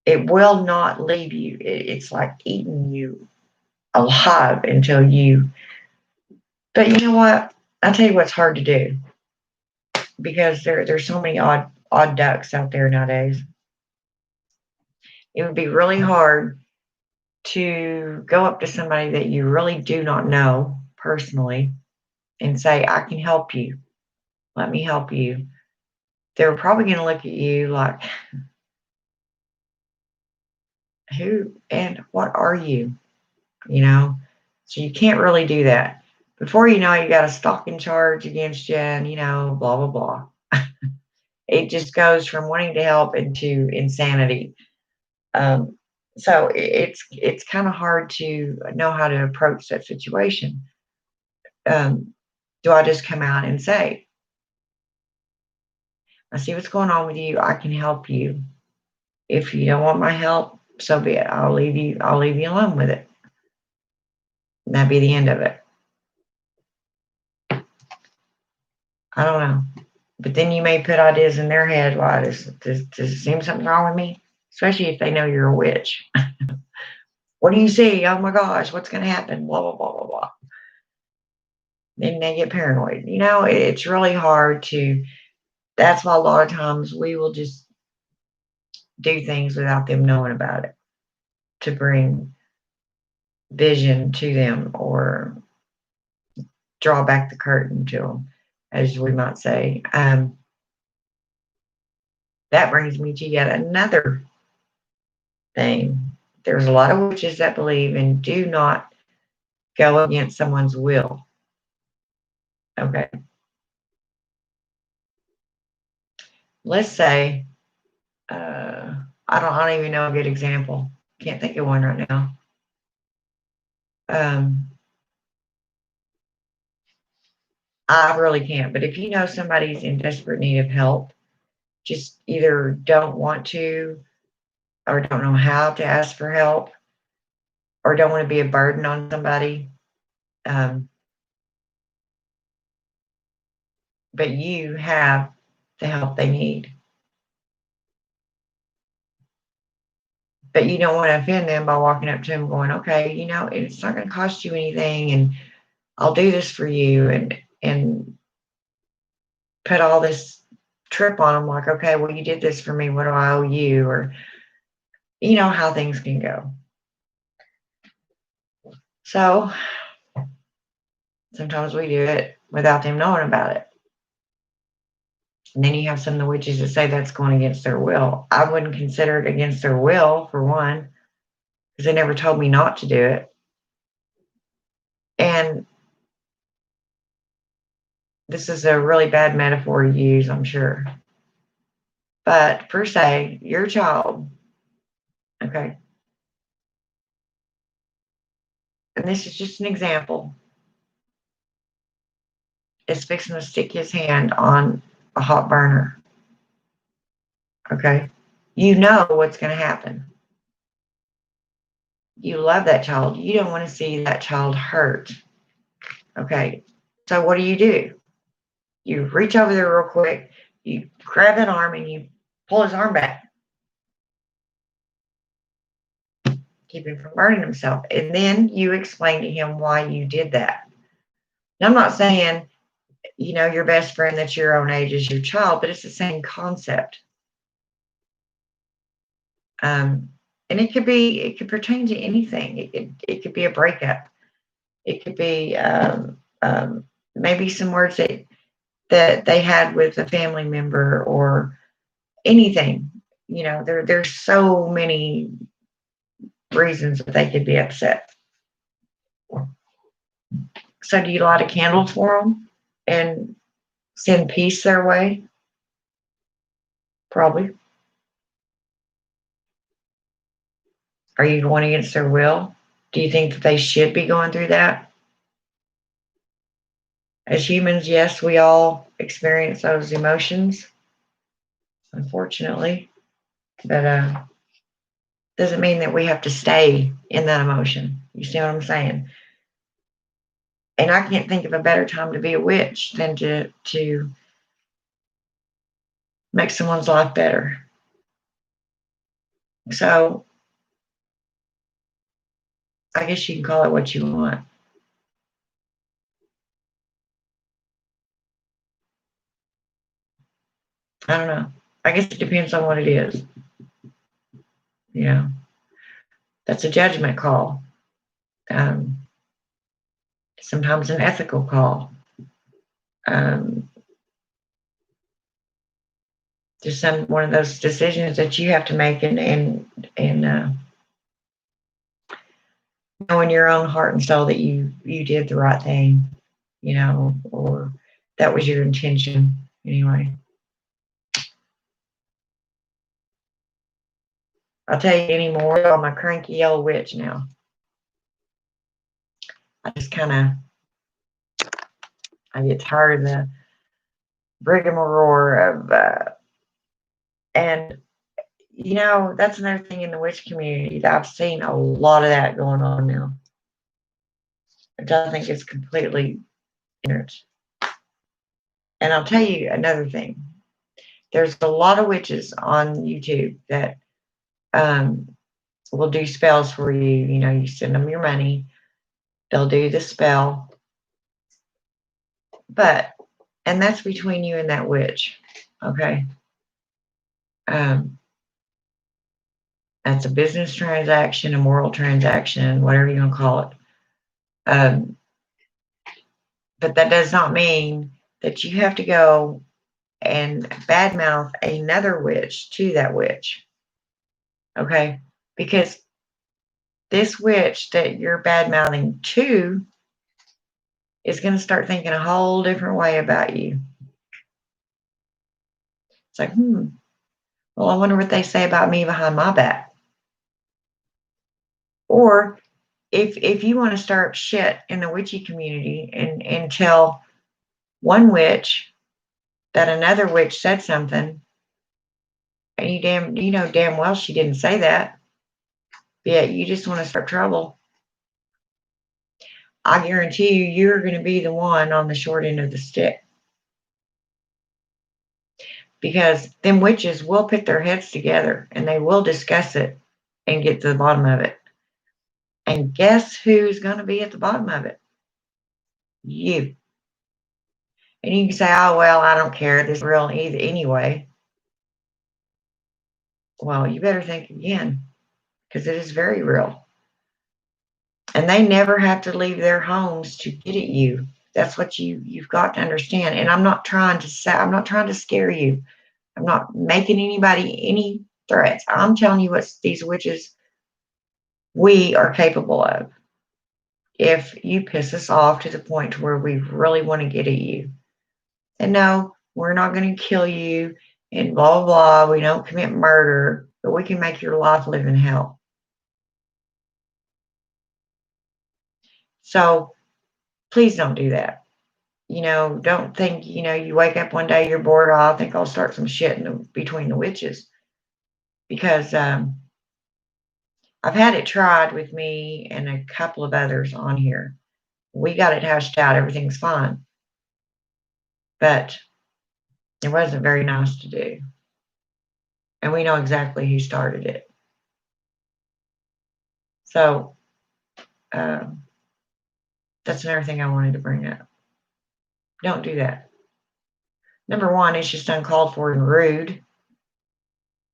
it will not leave you. It's like eating you alive until you. But you know what? I'll tell you what's hard to do, because there's so many odd ducks out there nowadays. It would be really hard to go up to somebody that you really do not know personally and say, I can help you. Let me help you. They're probably going to look at you like, who and what are you? So you can't really do that. Before you know it, you got a stalking charge against you, and blah blah blah. It just goes from wanting to help into insanity. So it's kind of hard to know how to approach that situation. Do I just come out and say, I see what's going on with you, I can help you. If you don't want my help, so be it. I'll leave you alone with it. And that'd be the end of it. I don't know. But then you may put ideas in their head. Why does it seem something wrong with me? Especially if they know you're a witch. What do you see? Oh my gosh, what's going to happen? Blah, blah, blah, blah, blah. Then they get paranoid. It's really hard to, that's why a lot of times we will just do things without them knowing about it, to bring vision to them or draw back the curtain to them, as we might say. That brings me to yet another thing. There's a lot of witches that believe and do not go against someone's will. Okay. Let's say, I don't even know a good example. Can't think of one right now. I really can't. But if you know somebody's in desperate need of help, just either don't want to or don't know how to ask for help or don't want to be a burden on somebody, but you have the help they need. But you don't want to offend them by walking up to them going, okay, it's not going to cost you anything and I'll do this for you and put all this trip on them like, okay, well, you did this for me. What do I owe you? Or, you know how things can go. So sometimes we do it without them knowing about it. And then you have some of the witches that say that's going against their will. I wouldn't consider it against their will, for one, because they never told me not to do it. And this is a really bad metaphor to use, I'm sure. But per se, your child, okay, and this is just an example, is fixing to stick his hand on a hot burner. Okay. You know what's going to happen. You love that child. You don't want to see that child hurt. Okay. So what do? You reach over there real quick, you grab that arm and you pull his arm back. Keep him from burning himself. And then you explain to him why you did that. Now, I'm not saying, your best friend that's your own age is your child, but it's the same concept. And it could pertain to anything. It could be a breakup. It could be maybe some words that they had with a family member or anything. There's so many reasons that they could be upset. So do you light a candle for them and send peace their way? Probably. Are you going against their will? Do you think that they should be going through that? As humans, yes, we all experience those emotions, unfortunately. But doesn't mean that we have to stay in that emotion. You see what I'm saying? And I can't think of a better time to be a witch than to make someone's life better. So I guess you can call it what you want. I don't know. I guess it depends on what it is. That's a judgment call. Sometimes an ethical call. Just one of those decisions that you have to make and know in your own heart and soul that you did the right thing, or that was your intention anyway. I'll tell you anymore. I'm a cranky yellow witch now. I just I get tired of the rigmarole of, and that's another thing in the witch community that I've seen a lot of that going on now. I don't think it's completely ignorant. And I'll tell you another thing. There's a lot of witches on YouTube that will do spells for you. You send them your money, they'll do the spell. And that's between you and that witch, okay? That's a business transaction, a moral transaction, whatever you want to call it. But that does not mean that you have to go and badmouth another witch to that witch. Okay? Because this witch that you're badmouthing to is going to start thinking a whole different way about you. It's like, well, I wonder what they say about me behind my back. Or if you want to start shit in the witchy community and tell one witch that another witch said something, and you know damn well she didn't say that, yet you just want to start trouble, I guarantee you, you're going to be the one on the short end of the stick. Because them witches will put their heads together and they will discuss it and get to the bottom of it. And guess who's going to be at the bottom of it? You. And you can say, oh, well, I don't care. This is real either anyway. Well, you better think again, because it is very real. And they never have to leave their homes to get at you. That's what you've got to understand. And I'm not trying to scare you. I'm not making anybody any threats. I'm telling you what these witches we are capable of. If you piss us off to the point to where we really want to get at you. And no, we're not going to kill you and blah, blah, blah. We don't commit murder, but we can make your life live in hell. So please don't do that. You know, don't think, you know, you wake up one day, you're bored, I think I'll start some shit between the witches. Because I've had it tried with me and a couple of others on here. We got it hashed out. Everything's fine. But it wasn't very nice to do. And we know exactly who started it. So that's another thing I wanted to bring up. Don't do that. Number one, it's just uncalled for and rude.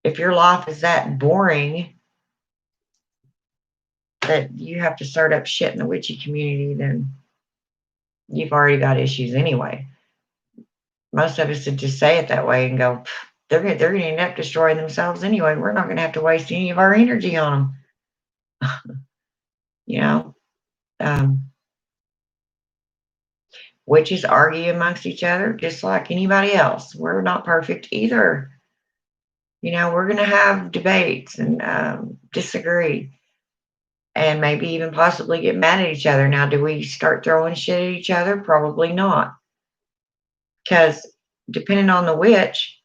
If your life is that boring that you have to start up shit in the witchy community, then you've already got issues anyway. Most of us would just say it that way and go, they're going to end up destroying themselves anyway. We're not going to have to waste any of our energy on them. You know, witches argue amongst each other just like anybody else. We're not perfect either. You know, we're going to have debates and disagree and maybe even possibly get mad at each other. Now, do we start throwing shit at each other? Probably not. Because depending on the witch,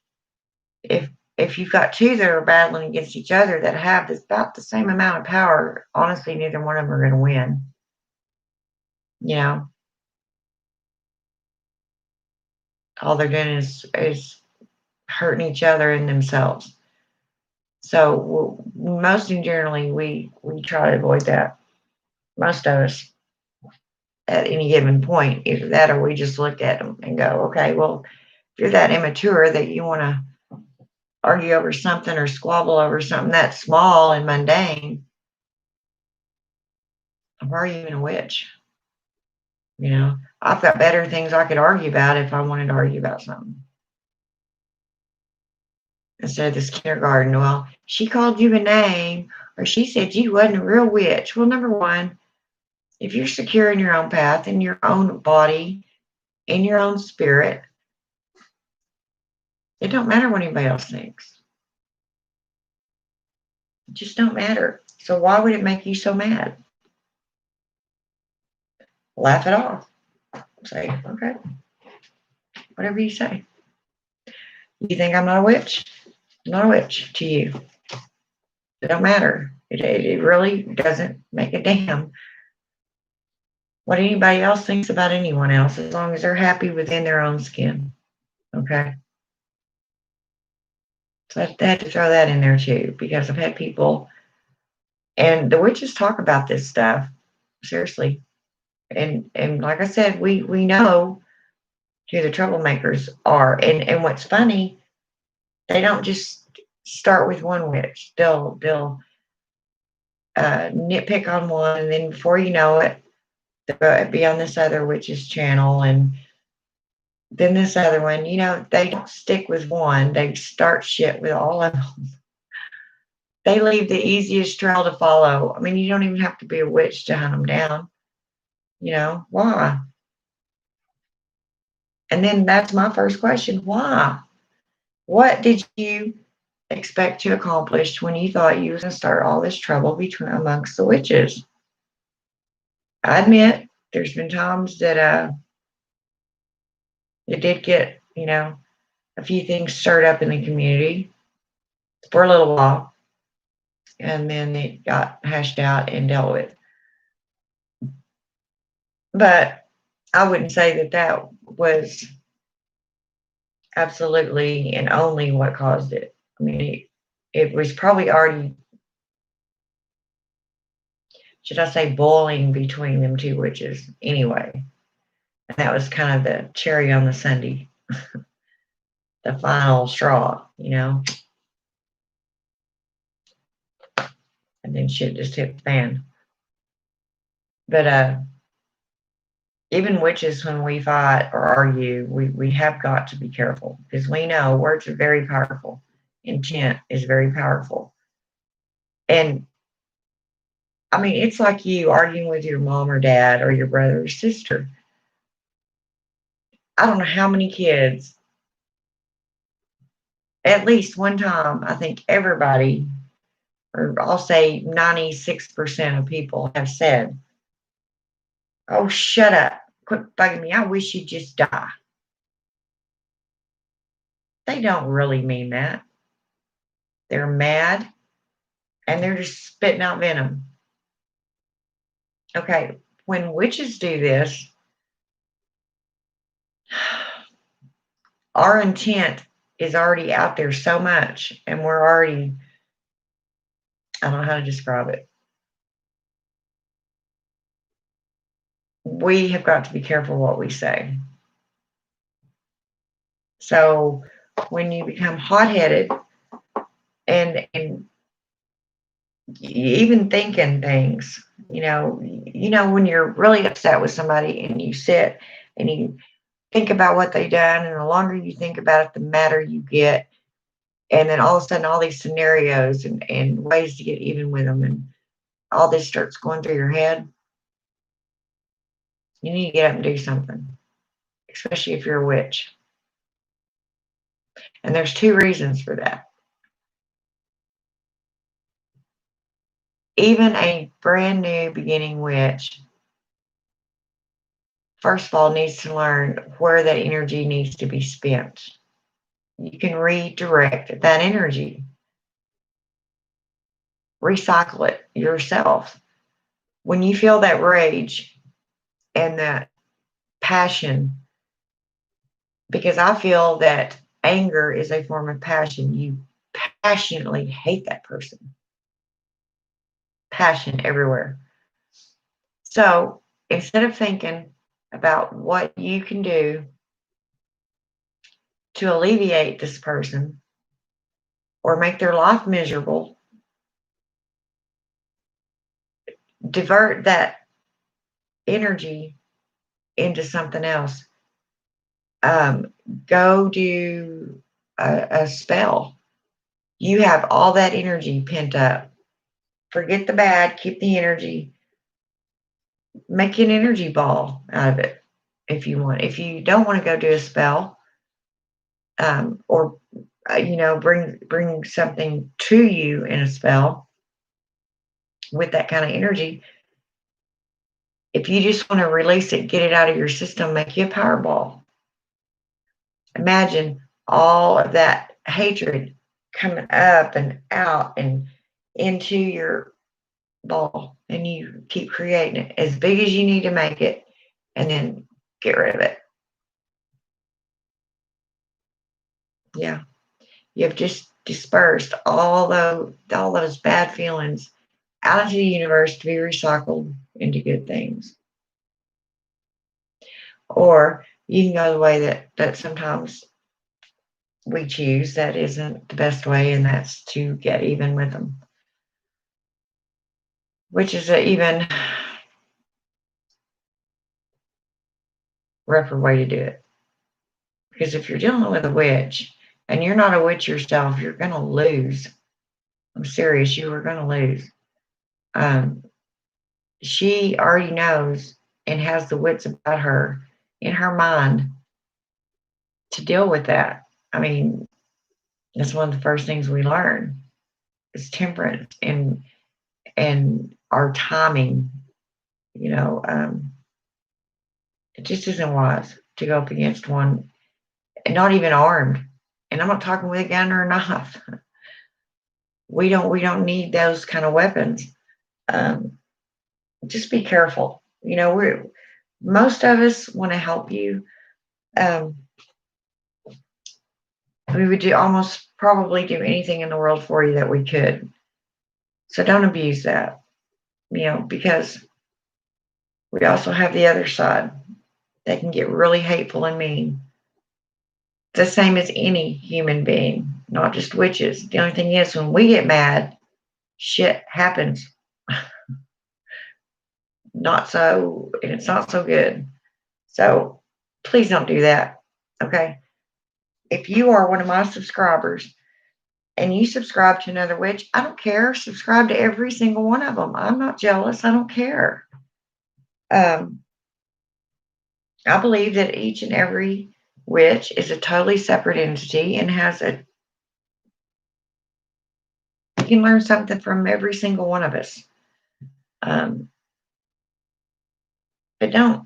if you've got two that are battling against each other that have about the same amount of power, honestly, neither one of them are going to win. You know, all they're doing is hurting each other and themselves. So most generally, we try to avoid that. Most of us, at any given point, either that or we just look at them and go, okay, well, if you're that immature that you want to argue over something or squabble over something that small and mundane, why are you even a witch? You know, I've got better things I could argue about if I wanted to argue about something. Instead of this kindergarten, well, she called you a name or she said you wasn't a real witch. Well, number one, if you're secure in your own path, in your own body, in your own spirit, it don't matter what anybody else thinks. It just don't matter. So why would it make you so mad? Laugh it off. Say, okay, whatever you say. You think I'm not a witch? I'm not a witch to you. It don't matter. It really doesn't make a damn what anybody else thinks about anyone else, as long as they're happy within their own skin. Okay? So I had to throw that in there too, because I've had people, and the witches talk about this stuff, seriously. And like I said, we know who the troublemakers are. And what's funny, they don't just start with one witch. They'll nitpick on one, and then before you know it, they'll be on this other witch's channel, and then this other one. They don't stick with one. They start shit with all of them. They leave the easiest trail to follow. I mean, you don't even have to be a witch to hunt them down. Why? And then that's my first question. Why? What did you expect to accomplish when you thought you was going to start all this trouble amongst the witches? I admit there's been times that it did get, a few things stirred up in the community for a little while, and then it got hashed out and dealt with. But I wouldn't say that was absolutely and only what caused it. I mean, it was probably already, should I say, boiling between them two witches anyway. And that was kind of the cherry on the sundae, the final straw, and then shit just hit the fan. But even witches, when we fight or argue, we have got to be careful, because we know words are very powerful. Intent is very powerful. And I mean, it's like you arguing with your mom or dad or your brother or sister. I don't know how many kids, at least one time, I think everybody, or I'll say 96% of people have said, "Oh, shut up. Quit bugging me. I wish you'd just die." They don't really mean that. They're mad and they're just spitting out venom. Okay, when witches do this, our intent is already out there so much, and we're already, I don't know how to describe it. We have got to be careful what we say. So when you become hot-headed and even thinking things, when you're really upset with somebody and you sit and you think about what they done, and the longer you think about it, the madder you get. And then all of a sudden, all these scenarios and ways to get even with them, and all this starts going through your head. You need to get up and do something, especially if you're a witch. And there's two reasons for that. Even a brand new beginning witch, first of all, needs to learn where that energy needs to be spent. You can redirect that energy, recycle it yourself. When you feel that rage and that passion, because I feel that anger is a form of passion. You passionately hate that person. Passion everywhere. So instead of thinking about what you can do to alleviate this person or make their life miserable, divert that energy into something else. Go do a spell. You have all that energy pent up. Forget the bad, keep the energy. Make an energy ball out of it if you want. If you don't want to go do a spell, or bring something to you in a spell with that kind of energy. If you just want to release it, get it out of your system, make you a power ball. Imagine all of that hatred coming up and out and into your ball, and you keep creating it as big as you need to make it, and then get rid of it. Yeah. You've just dispersed all those bad feelings out into the universe to be recycled into good things. Or you can go the way that sometimes we choose that isn't the best way, and that's to get even with them. which is an even rougher way to do it. Because if you're dealing with a witch and you're not a witch yourself, you're going to lose. I'm serious, you are going to lose. She already knows and has the wits about her in her mind to deal with that. I mean, that's one of the first things we learn is temperance and our timing. You know, it just isn't wise to go up against one, and not even armed. And I'm not talking with a gun or a knife. We don't need those kind of weapons. Just be careful. You know, most of us want to help you. We would almost probably do anything in the world for you that we could. So don't abuse that, you know, because we also have the other side. They can get really hateful and mean. The same as any human being, not just witches. The only thing is, when we get mad, shit happens. It's not so good. So please don't do that. Okay. If you are one of my subscribers and you subscribe to another witch, I don't care. Subscribe to every single one of them. I'm not jealous. I don't care. I believe that each and every witch is a totally separate entity and you can learn something from every single one of us. But don't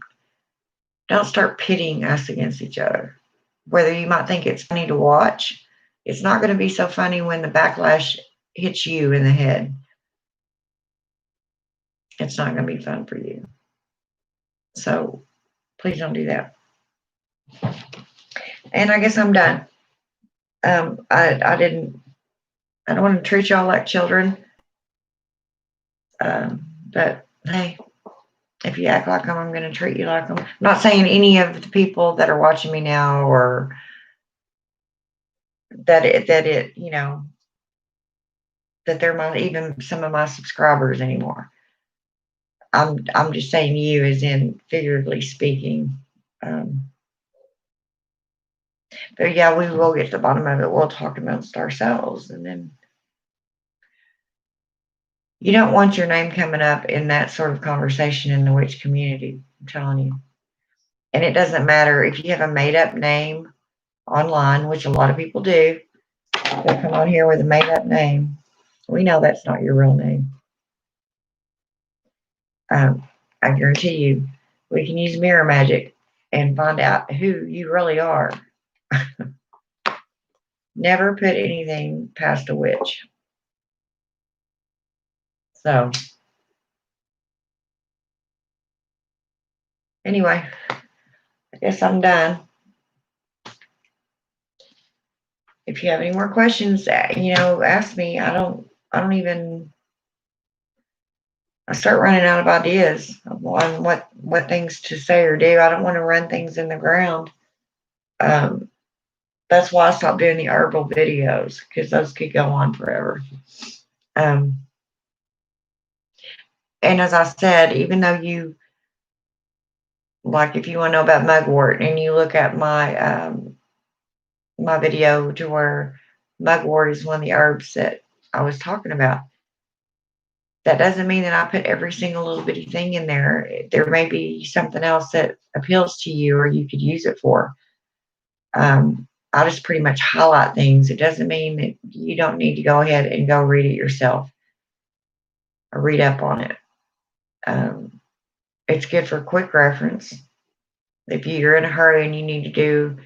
start pitting us against each other. Whether you might think it's funny to watch, it's not going to be so funny when the backlash hits you in the head. It's not going to be fun for you. So please don't do that. And I guess I'm done. I don't want to treat y'all like children. But hey, if you act like them, I'm going to treat you like them. I'm not saying any of the people that are watching me now or that you know, that they're even some of my subscribers anymore. I'm just saying you as in figuratively speaking. But yeah, we will get to the bottom of it. We'll talk amongst ourselves. And then you don't want your name coming up in that sort of conversation in the witch community. I'm telling you. And it doesn't matter if you have a made up name online, which a lot of people do. They come on here with a made up name. We know that's not your real name. I guarantee you, we can use mirror magic and find out who you really are. Never put anything past a witch. So, anyway, I guess I'm done. If you have any more questions, you know, ask me. I start running out of ideas on what things to say or do. I don't want to run things in the ground. That's why I stopped doing the herbal videos, because those could go on forever. And as I said, even though you, like, if you want to know about mugwort and you look at my my video to where mugwort is one of the herbs that I was talking about, that doesn't mean that I put every single little bitty thing in there. There may be something else that appeals to you or you could use it for. I just pretty much highlight things. It doesn't mean that you don't need to go ahead and go read it yourself or read up on it. It's good for quick reference. If you're in a hurry and you need to do,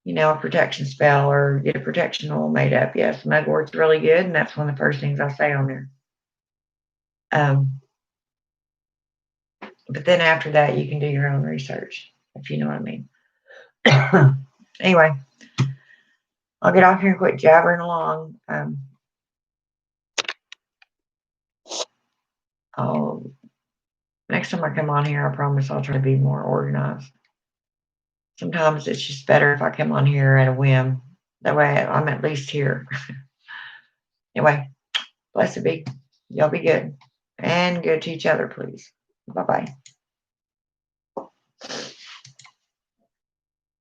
you know, a protection spell or get a protection oil made up, yes, mugwort's really good, and that's one of the first things I say on there. But then after that, you can do your own research, if you know what I mean. Anyway, I'll get off here and quit jabbering along. Next time I come on here, I promise I'll try to be more organized. Sometimes it's just better if I come on here at a whim. That way I'm at least here. Anyway, blessed be. Y'all be good. and good to each other, please. Bye-bye.